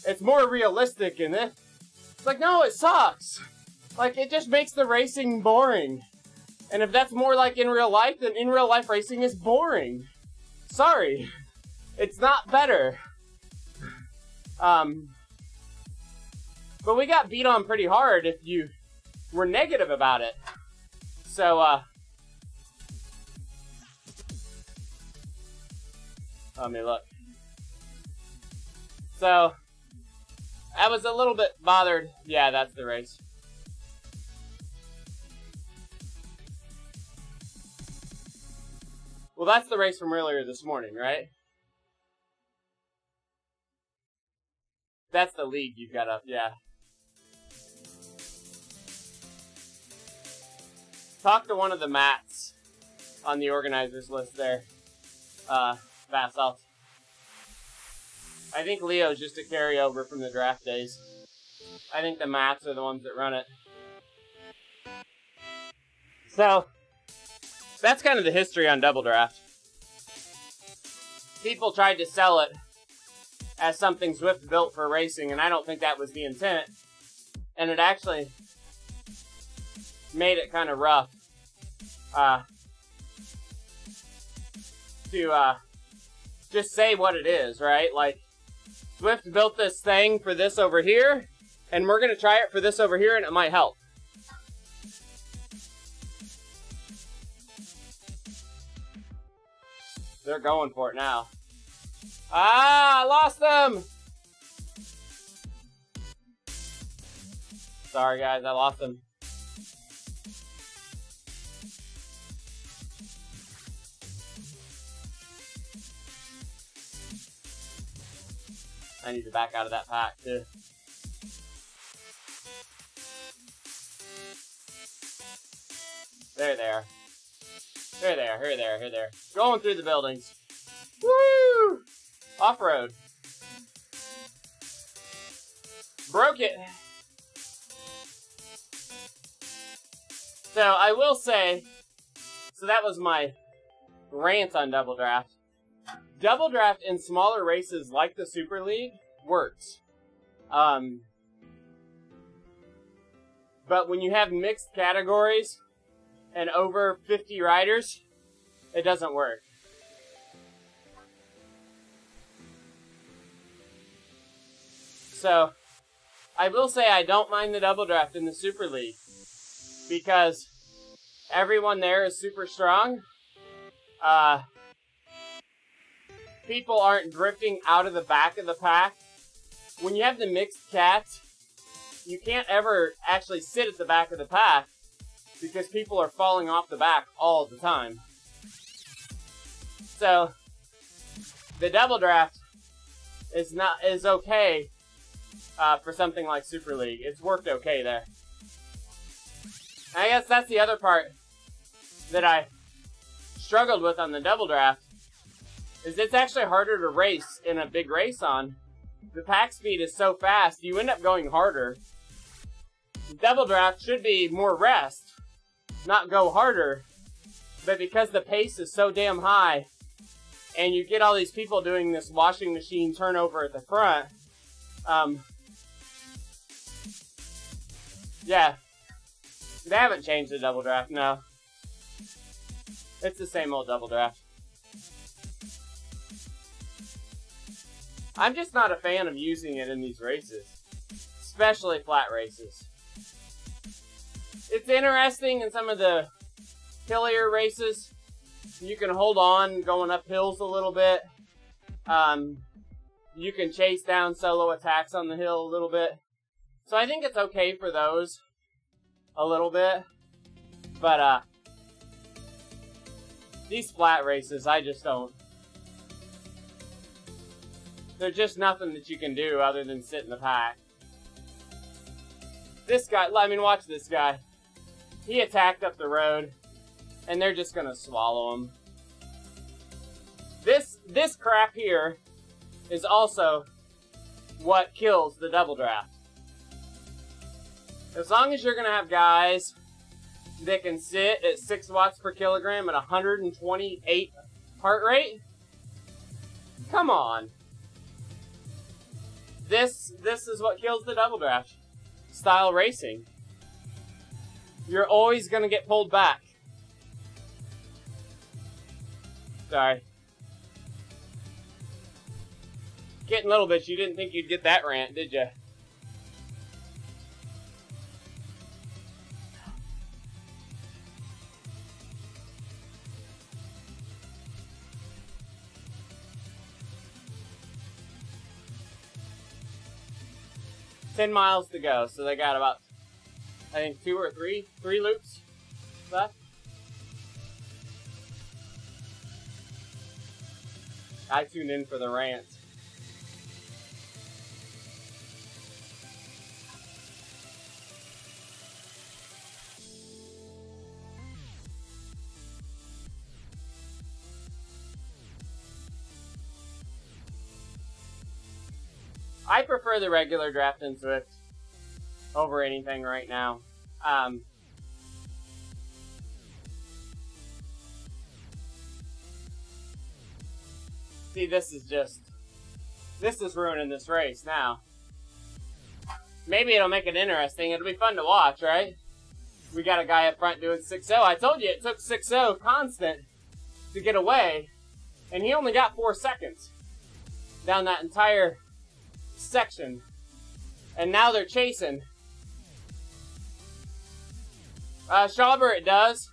it's more realistic, and this. It's like, no, it sucks. Like, it just makes the racing boring. And if that's more like in real life, then in real life racing is boring. Sorry. It's not better. But we got beat on pretty hard if you were negative about it. So, let me look. So, I was a little bit bothered. Yeah, that's the race. Well, that's the race from earlier this morning, right? That's the league you've got up, yeah. Talk to one of the Matts on the organizers list there. Basalt. I think Leo's just a carryover from the draft days. I think the Matts are the ones that run it. So, that's kind of the history on Double Draft. People tried to sell it as something Zwift built for racing, and I don't think that was the intent. And it actually made it kind of rough to just say what it is, right? Like, Zwift built this thing for this over here, and we're going to try it for this over here, and it might help. They're going for it now. Ah, I lost them! Sorry, guys, I lost them. I need to back out of that pack, too. There they are. Here they are, here they are, here they are. Going through the buildings. Woo! Off-road. Broke it. So, I will say, so that was my rant on Double Draft. Double Draft in smaller races like the Super League works. But when you have mixed categories and over 50 riders, it doesn't work. So, I will say I don't mind the Double Draft in the Super League because everyone there is super strong. People aren't drifting out of the back of the pack. When you have the mixed cats, you can't ever actually sit at the back of the pack because people are falling off the back all the time. So, the Double Draft is okay for something like Super League. It's worked okay there. I guess that's the other part that I struggled with on the Double Draft, is it's actually harder to race in a big race on. The pack speed is so fast, you end up going harder. Double Draft should be more rest, not go harder. But because the pace is so damn high, and you get all these people doing this washing machine turnover at the front, yeah. They haven't changed the Double Draft, no. It's the same old Double Draft. I'm just not a fan of using it in these races, especially flat races. It's interesting in some of the hillier races. You can hold on going up hills a little bit. You can chase down solo attacks on the hill a little bit. So I think it's okay for those a little bit. But These flat races, I just don't. There's just nothing that you can do other than sit in the pack. This guy, I mean, watch this guy. He attacked up the road, and they're just gonna swallow him. This crap here is also what kills the double draft. As long as you're gonna have guys that can sit at 6 watts per kilogram at 128 heart rate, come on. This is what kills the double draft style racing. You're always gonna get pulled back. Sorry. Getting little bit, you didn't think you'd get that rant, did you? $10 miles to go, so they got about, I think, 2 or 3 loops left. I tuned in for the rant. I prefer the regular draft in Swift over anything right now. See, this is ruining this race now. Maybe it'll make it interesting. It'll be fun to watch, right? We got a guy up front doing 6.0. I told you it took 6.0 constant to get away, and he only got 4 seconds down that entire section, and now they're chasing. Schauber, it does,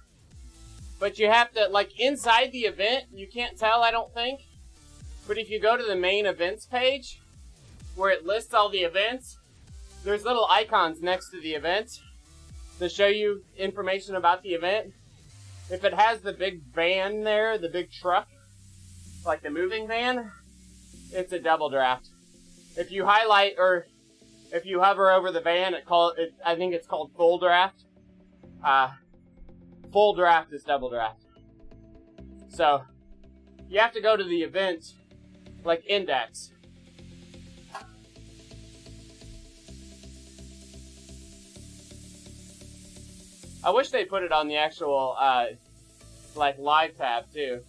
but you have to, like, inside the event, you can't tell, I don't think, but if you go to the main events page, where it lists all the events, there's little icons next to the event to show you information about the event. If it has the big van there, the big truck, like the moving van, it's a double draft. If you highlight or if you hover over the van, I think it's called full draft. Full draft is double draft. So you have to go to the event, like index. I wish they put it on the actual like live tab too.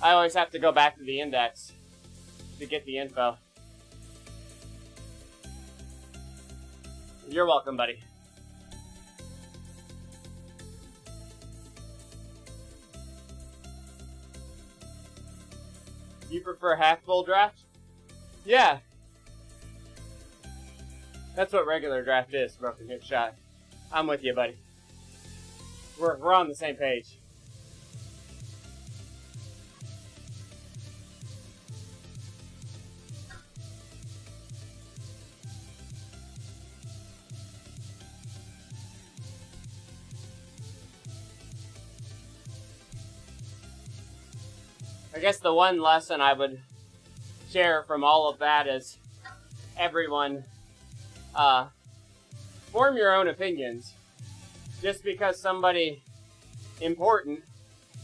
I always have to go back to the index to get the info. You're welcome, buddy. You prefer half full draft? Yeah. That's what regular draft is, broken hip shot. I'm with you, buddy. We're on the same page. I guess the one lesson I would share from all of that is everyone, form your own opinions. Just because somebody important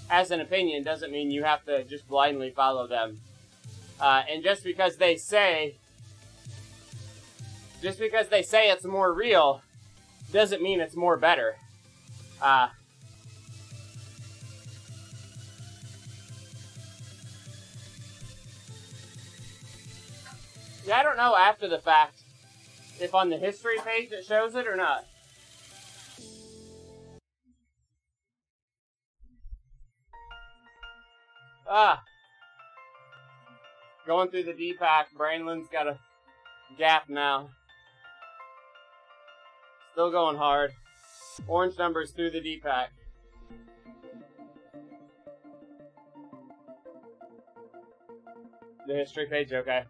has an opinion doesn't mean you have to just blindly follow them. And just because they say it's more real doesn't mean it's more better. Yeah, I don't know after the fact if on the history page it shows it or not. Going through the D-Pack, Brainland's got a gap now. Still going hard. Orange numbers through the D-Pack. The history page, okay.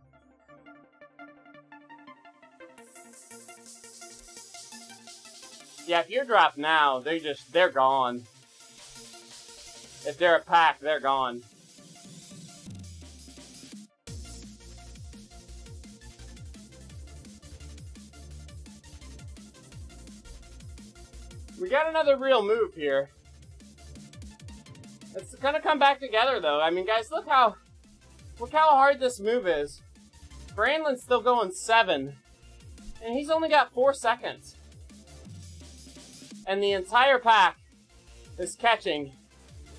Yeah, if you're dropped now, they're gone. If they're a pack, they're gone. We got another real move here. It's gonna come back together, though. I mean, guys, look how hard this move is. Brandlin's still going 7, and he's only got 4 seconds. And the entire pack is catching,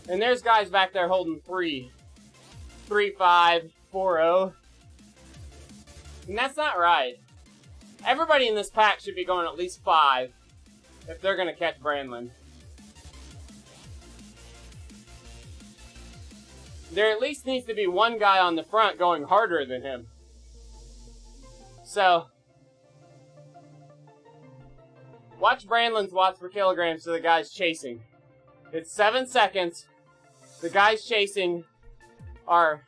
and there's guys back there holding 3, 5, 4-0. And that's not right. Everybody in this pack should be going at least 5 if they're gonna catch Brandlin. There at least needs to be one guy on the front going harder than him. So, watch Brandlin's watts per kilogram so the guy's chasing. It's 7 seconds. The guys chasing are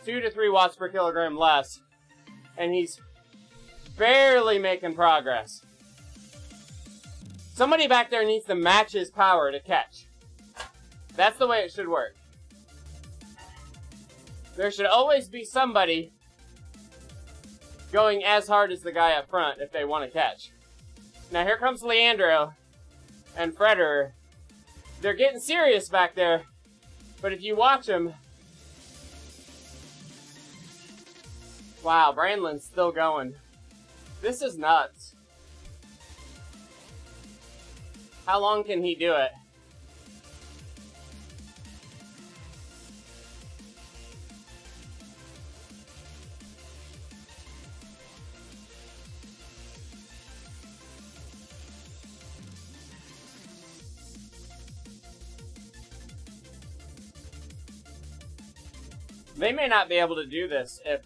2 to 3 watts per kilogram less. And he's barely making progress. Somebody back there needs to match his power to catch. That's the way it should work. There should always be somebody going as hard as the guy up front if they want to catch. Now here comes Leandro and Federer. They're getting serious back there, but if you watch them, wow, Brandlin's still going. This is nuts. How long can he do it? They may not be able to do this if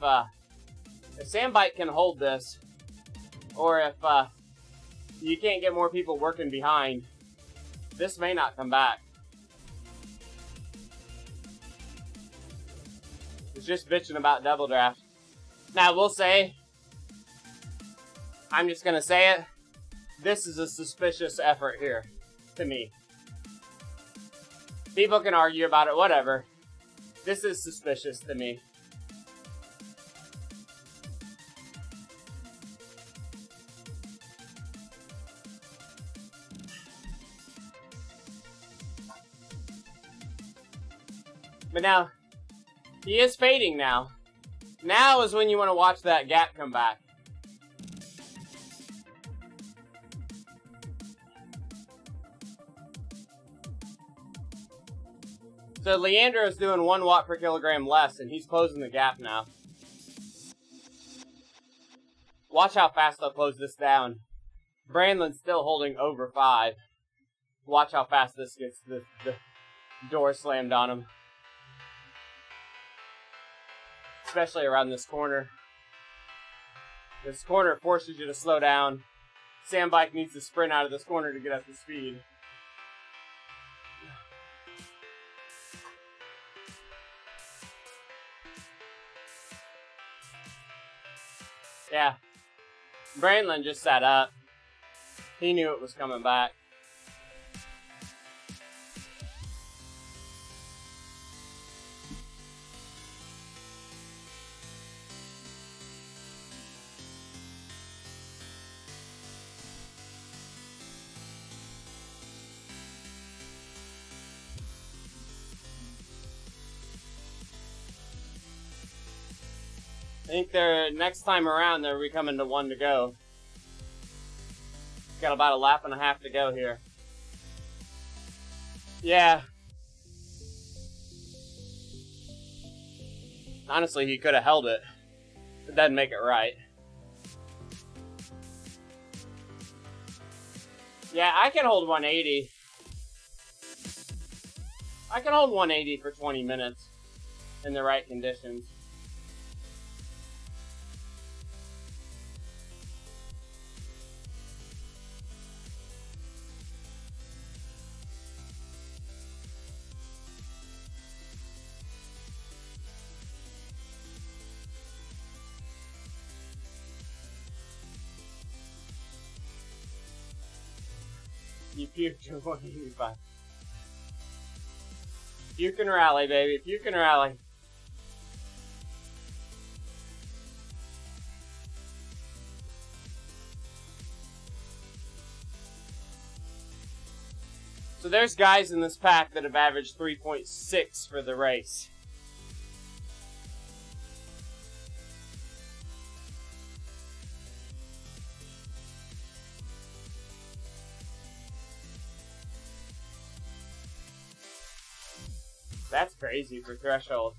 Sandbite can hold this, or if you can't get more people working behind. This may not come back. It's just bitching about double draft. Now, we'll say, I'm just going to say it, this is a suspicious effort here, to me. People can argue about it, whatever. This is suspicious to me. But now, he is fading now. Now is when you want to watch that gap come back. So Leandro's doing 1 watt per kilogram less, and he's closing the gap now. Watch how fast they'll close this down. Brandlin's still holding over 5. Watch how fast this gets the door slammed on him. Especially around this corner. This corner forces you to slow down. Sandbike needs to sprint out of this corner to get up to speed. Yeah. Brandlin just sat up. He knew it was coming back. I think they're, next time around, they're coming to 1 to go. Got about a lap and a half to go here. Yeah. Honestly, he could have held it. It doesn't make it right. Yeah, I can hold 180. I can hold 180 for 20 minutes in the right conditions. You puked at 185. Puke and rally, baby. Puke and rally. So there's guys in this pack that have averaged 3.6 for the race. That's crazy for threshold.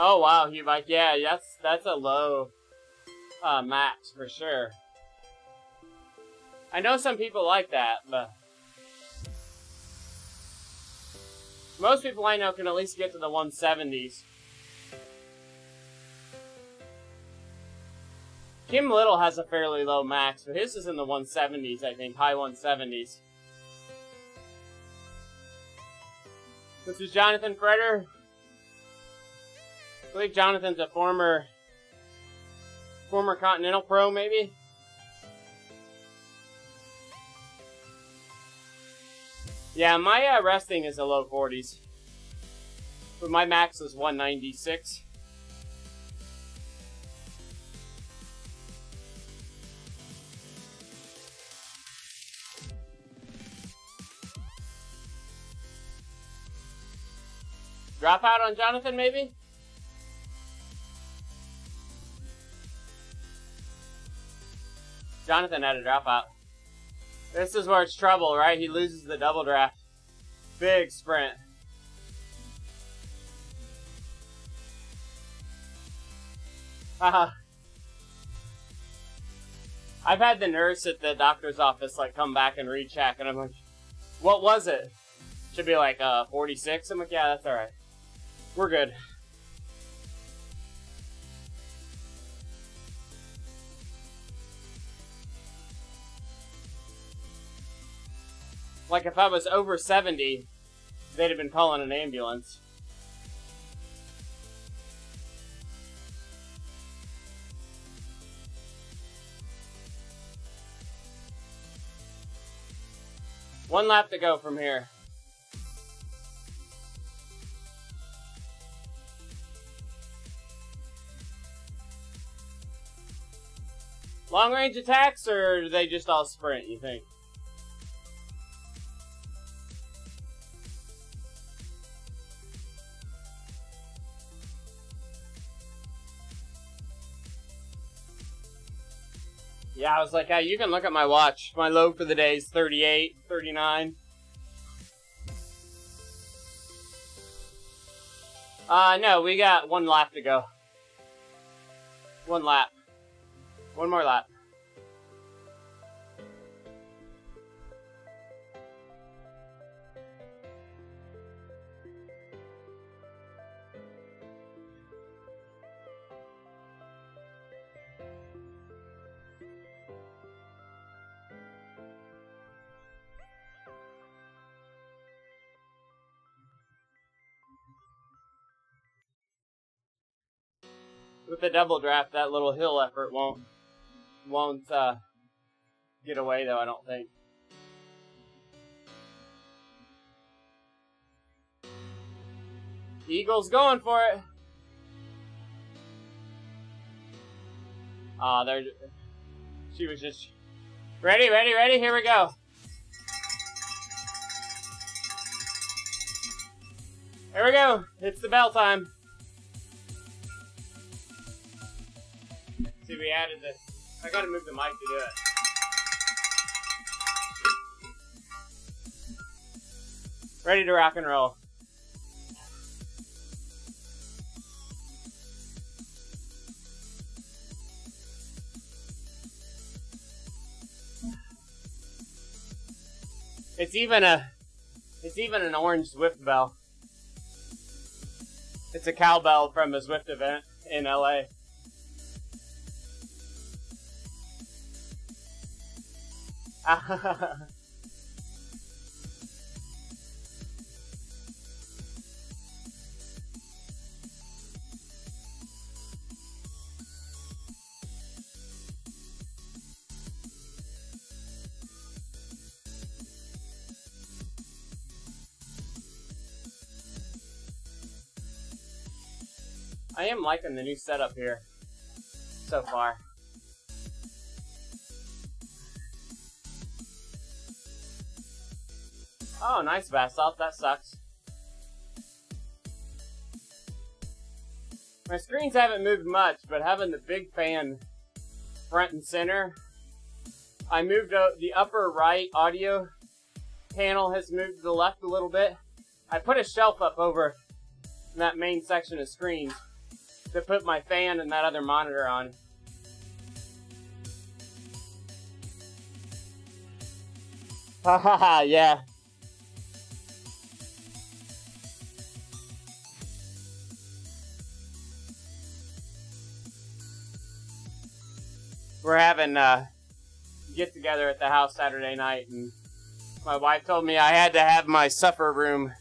Oh wow, he like yeah, that's a low max for sure. I know some people like that, but most people I know can at least get to the 170s. Kim Little has a fairly low max, but his is in the 170s, I think, high 170s. This is Jonathan Freder. I believe Jonathan's a former Continental Pro, maybe? Yeah, my resting is a low 40s. But my max is 196. Drop out on Jonathan, maybe? Jonathan had a dropout. This is where it's trouble, right? He loses the double draft. Big sprint. I've had the nurse at the doctor's office like come back and recheck, and I'm like, what was it? Should be like 46. I'm like, yeah, that's alright. We're good. Like if I was over 70, they'd have been calling an ambulance. One lap to go from here. Long range attacks, or do they just all sprint, you think? Yeah, I was like, hey, you can look at my watch. My low for the day is 38, 39. No, we got one lap to go. One lap. One more lap. With the double draft, that little hill effort won't get away, though, I don't think. Eagle's going for it. There. She was just ready, ready, ready. Here we go. Here we go. It's the bell time. See, we added this. I gotta move the mic to do it. Ready to rock and roll. It's even an orange Zwift bell. It's a cowbell from a Zwift event in LA. I am liking the new setup here so far. Oh, nice basalt. That sucks. My screens haven't moved much, but having the big fan front and center, I moved the upper right audio panel has moved to the left a little bit. I put a shelf up over that main section of screens to put my fan and that other monitor on. Haha, yeah. We're having a get together at the house Saturday night, and my wife told me I had to have my supper room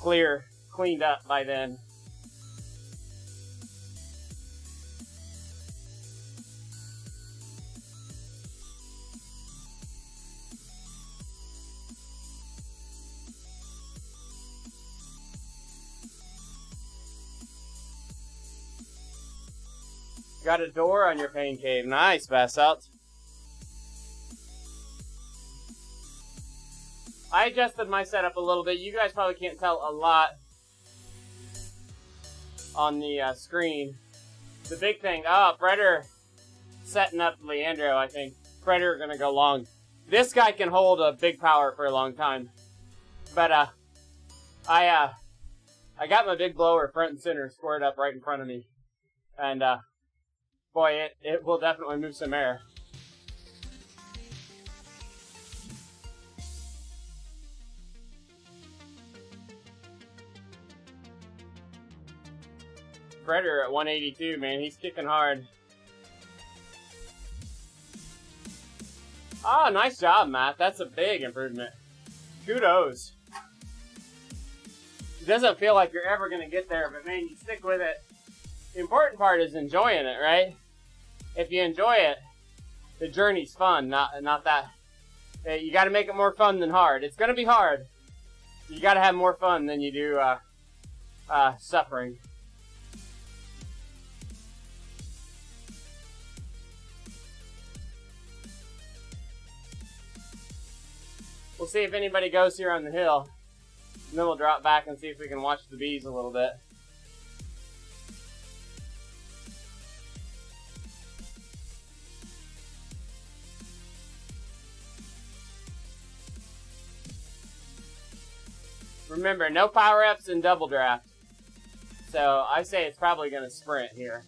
cleaned up by then. Got a door on your pain cave. Nice, Basalt. I adjusted my setup a little bit. You guys probably can't tell a lot on the screen. The big thing, Predator setting up Leandro, I think. Predator gonna go long. This guy can hold a big power for a long time. But I got my big blower front and center squared up right in front of me. And boy, it will definitely move some air. Predator at 182, man, he's kicking hard. Oh, nice job, Matt. That's a big improvement. Kudos. It doesn't feel like you're ever going to get there, but man, you stick with it. The important part is enjoying it, right? If you enjoy it, the journey's fun, not that. You got to make it more fun than hard. It's going to be hard. You got to have more fun than you do suffering. We'll see if anybody goes here on the hill. And then we'll drop back and see if we can watch the bees a little bit. Remember, no power-ups and double draft. So I say it's probably going to sprint here.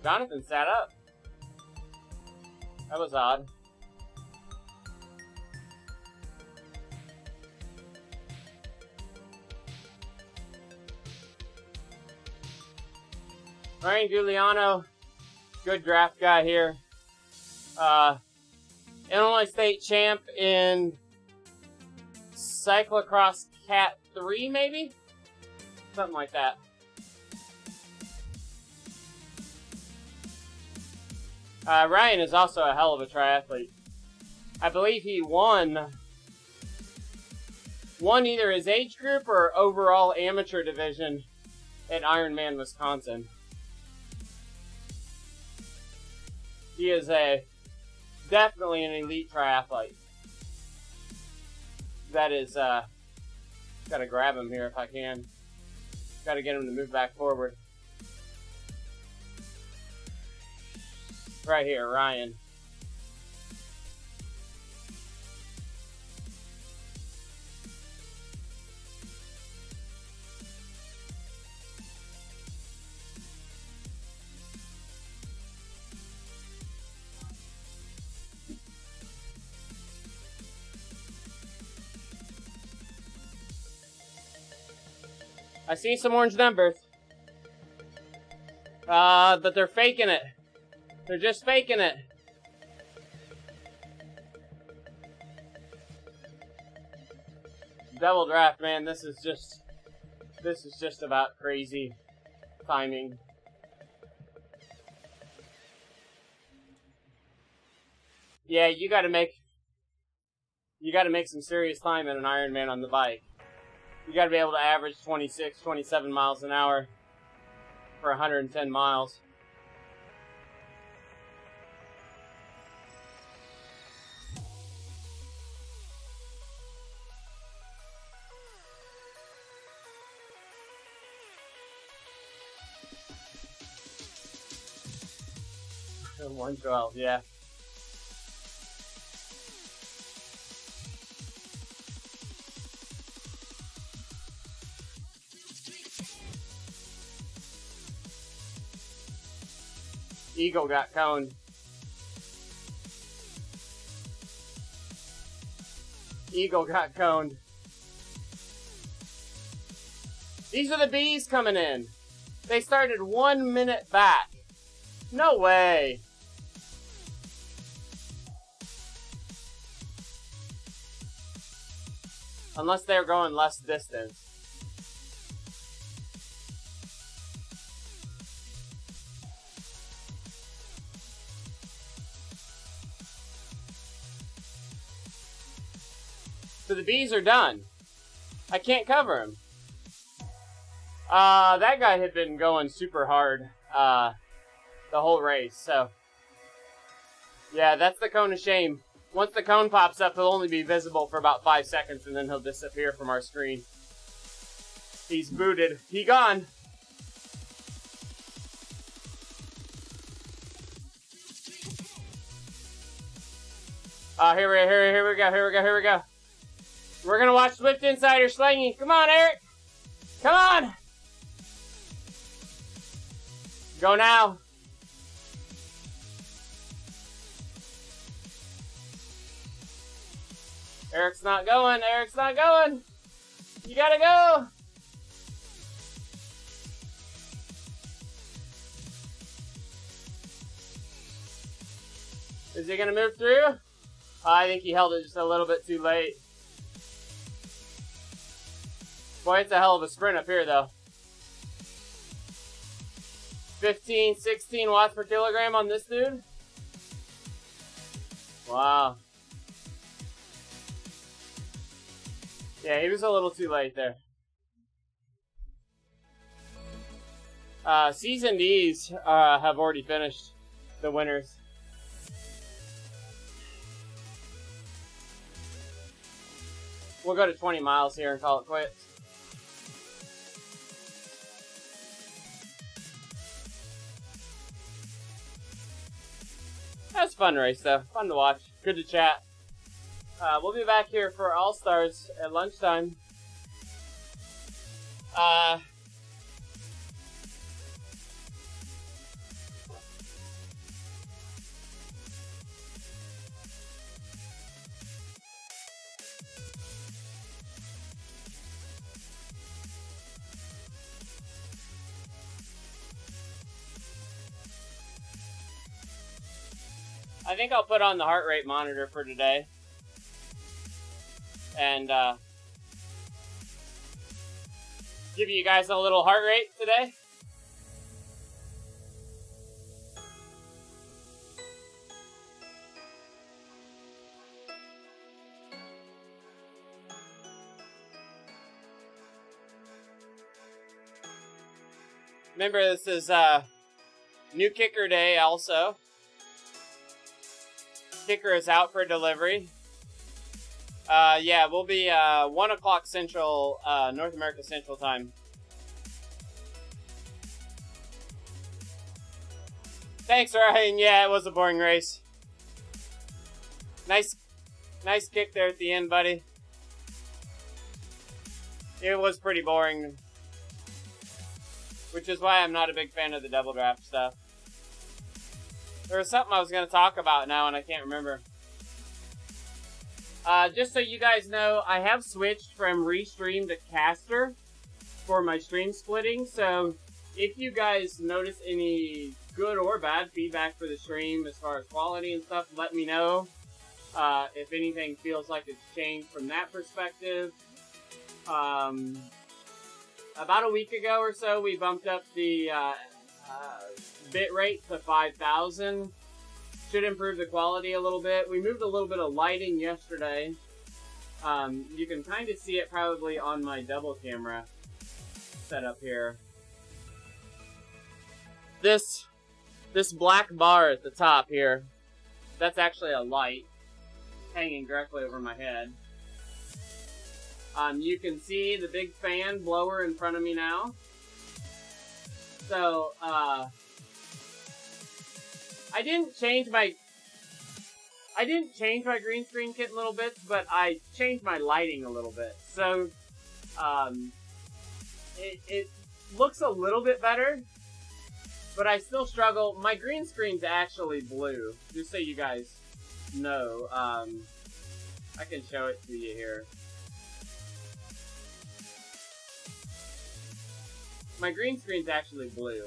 Jonathan sat up. That was odd. Ryan Giuliano, good draft guy here. Illinois State champ in cyclocross Cat 3, maybe? Something like that. Ryan is also a hell of a triathlete. I believe he won either his age group or overall amateur division at Ironman Wisconsin. He is definitely an elite triathlete. That is, gotta grab him here if I can. Got to get him to move back forward. Right here, Ryan. I see some orange numbers. But they're faking it. They're just faking it. Double draft, man. This is just about crazy timing. Yeah, you gotta make some serious time in an Ironman on the bike. You gotta be able to average 26, 27 miles an hour for 110 miles. And 112, yeah. Eagle got coned. Eagle got coned. These are the bees coming in. They started 1 minute back. No way. Unless they're going less distance. So the bees are done. I can't cover him. That guy had been going super hard the whole race, so. Yeah, that's the cone of shame. Once the cone pops up, he'll only be visible for about 5 seconds, and then he'll disappear from our screen. He's booted. He gone. Here we go. We're gonna watch Swift Insider slinging. Come on, Eric. Come on. Go now. Eric's not going. Eric's not going. You gotta go. Is he gonna move through? I think he held it just a little bit too late. Boy, it's a hell of a sprint up here, though. 15, 16 watts per kilogram on this dude. Wow. Yeah, he was a little too late there. C's and D's have already finished, the winners. We'll go to 20 miles here and call it quits. That was a fun race, though. Fun to watch. Good to chat. We'll be back here for All-Stars at lunchtime. I think I'll put on the heart rate monitor for today. And give you guys a little heart rate today. Remember, this is new kicker day also. Kicker is out for delivery. Yeah, we'll be 1 o'clock Central, North America Central Time Thanks, Ryan. Yeah, it was a boring race. Nice kick there at the end, buddy. It was pretty boring, which is why I'm not a big fan of the double draft stuff. There was something I was going to talk about now, and I can't remember. Just so you guys know, I have switched from Restream to Caster for my stream splitting, so if you guys notice any good or bad feedback for the stream as far as quality and stuff, let me know. If anything feels like it's changed from that perspective. About a week ago or so, we bumped up the bit rate to 5,000. Should improve the quality a little bit. We moved a little bit of lighting yesterday. You can kind of see it probably on my double camera setup here. This black bar at the top here, that's actually a light hanging directly over my head. You can see the big fan blower in front of me now. So, I didn't change my green screen kit in little bits, but I changed my lighting a little bit. So, it looks a little bit better, but I still struggle. My green screen's actually blue, just so you guys know. I can show it to you here. My green screen's actually blue.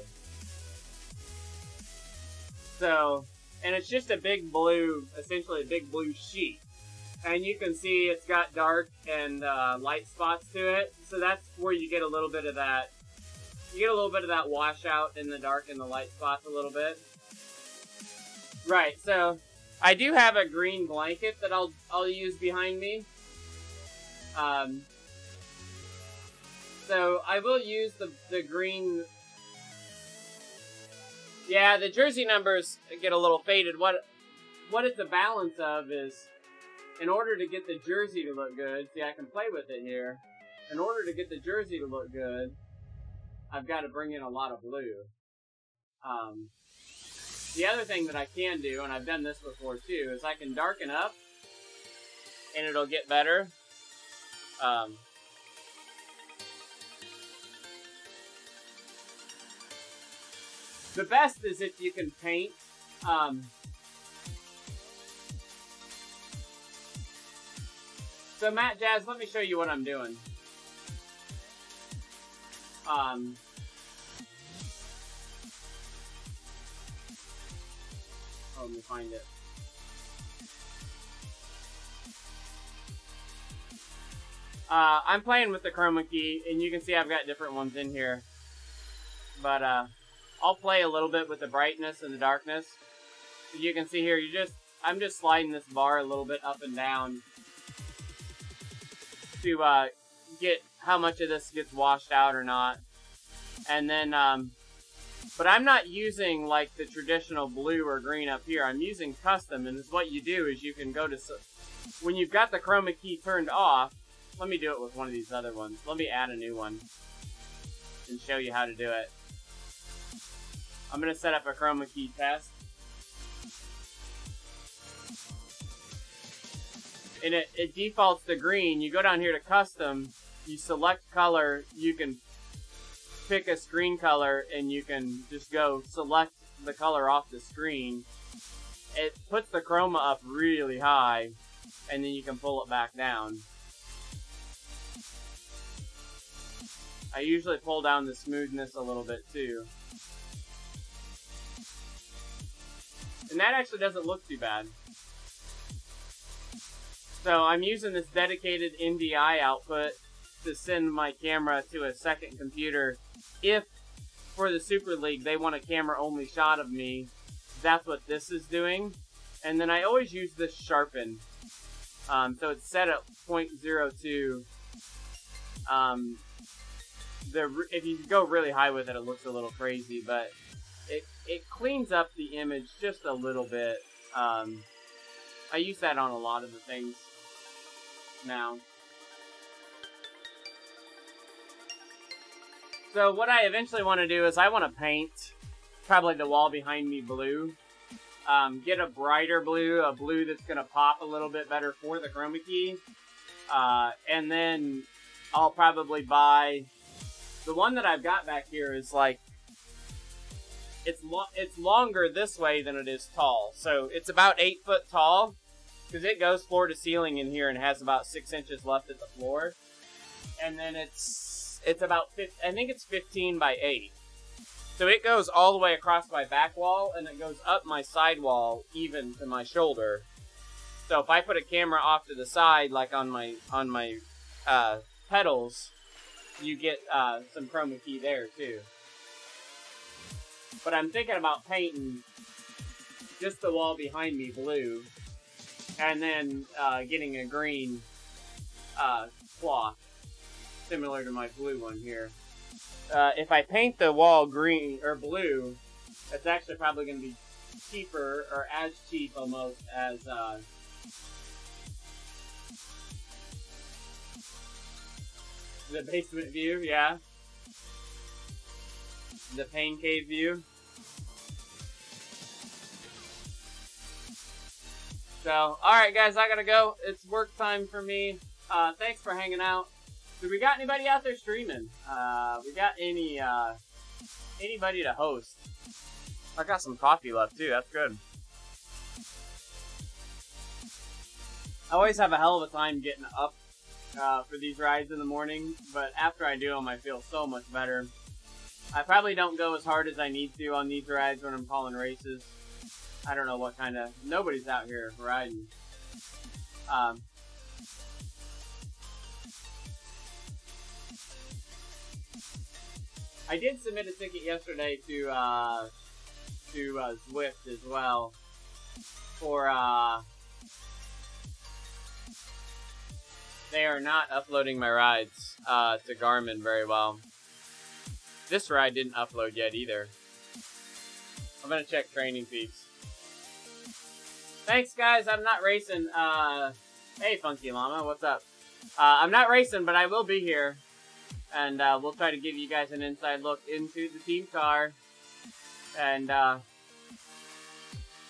So, and it's just a big blue, essentially a big blue sheet. And you can see it's got dark and light spots to it. So that's where you get a little bit of that. You get a little bit of that washout in the dark and the light spots a little bit. Right, so I do have a green blanket that I'll use behind me. So I will use the green. Yeah, the jersey numbers get a little faded. What it's a balance of is, in order to get the jersey to look good, see, I can play with it here. In order to get the jersey to look good, I've got to bring in a lot of blue. The other thing that I can do, and I've done this before too, is I can darken up, and it'll get better. The best is if you can paint. So Matt Jazz, let me show you what I'm doing. Let me find it. I'm playing with the chroma key, and you can see I've got different ones in here. But I'll play a little bit with the brightness and the darkness. So you can see here, I'm just sliding this bar a little bit up and down to get how much of this gets washed out or not. And then, but I'm not using like the traditional blue or green up here. I'm using custom, and what you do is you can go to, when you've got the chroma key turned off, let me do it with one of these other ones. Let me add a new one and show you how to do it. I'm going to set up a chroma key test. And it defaults to green. You go down here to custom, you select color, you can pick a screen color, and you can just go select the color off the screen. It puts the chroma up really high, and then you can pull it back down. I usually pull down the smoothness a little bit too. And that actually doesn't look too bad. So I'm using this dedicated NDI output to send my camera to a second computer. If, for the Super League, they want a camera-only shot of me, that's what this is doing. And then I always use this sharpen. So it's set at 0.02. If you go really high with it, it looks a little crazy, but it cleans up the image just a little bit. I use that on a lot of the things now. So what I eventually want to do is I want to paint probably the wall behind me blue. Get a brighter blue, a blue that's gonna pop a little bit better for the chroma key. And then I'll probably buy, the one that I've got back here is like, it's longer this way than it is tall. So it's about 8 foot tall, because it goes floor to ceiling in here and has about 6 inches left at the floor. And then it's about, I think it's 15 by 8. So it goes all the way across my back wall, and it goes up my side wall, even to my shoulder. So if I put a camera off to the side, like on my pedals, you get some chroma key there too. But I'm thinking about painting just the wall behind me blue, and then getting a green cloth, similar to my blue one here. If I paint the wall green or blue, it's actually probably going to be cheaper, or as cheap almost as the basement view, yeah. The pain cave view. So, alright guys, I gotta go. It's work time for me. Thanks for hanging out. Do we got anybody out there streaming? We got anybody to host? I got some coffee left too, that's good. I always have a hell of a time getting up for these rides in the morning, but after I do them I feel so much better. I probably don't go as hard as I need to on these rides when I'm calling races. I don't know what kind of... Nobody's out here riding. I did submit a ticket yesterday to Zwift as well for they are not uploading my rides to Garmin very well. This ride didn't upload yet either. I'm gonna check training peaks. Thanks guys, I'm not racing. Hey Funky Llama, what's up? I'm not racing, but I will be here. And we'll try to give you guys an inside look into the team car. And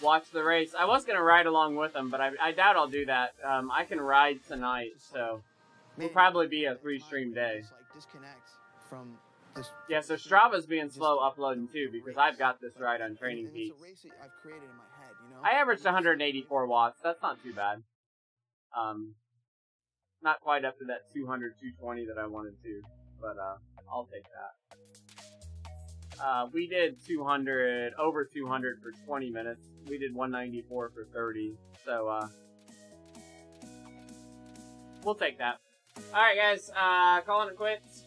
watch the race. I was going to ride along with them, but I doubt I'll do that. I can ride tonight, so it'll probably be a 3-stream day. Yeah, so Strava's being slow uploading too, because I've got this ride on Training Peaks. I averaged 184 watts. That's not too bad. Not quite up to that 200, 220 that I wanted to. But, I'll take that. We did 200, over 200 for 20 minutes. We did 194 for 30. So, we'll take that. Alright guys, calling it quits.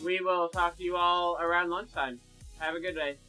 We will talk to you all around lunchtime. Have a good day.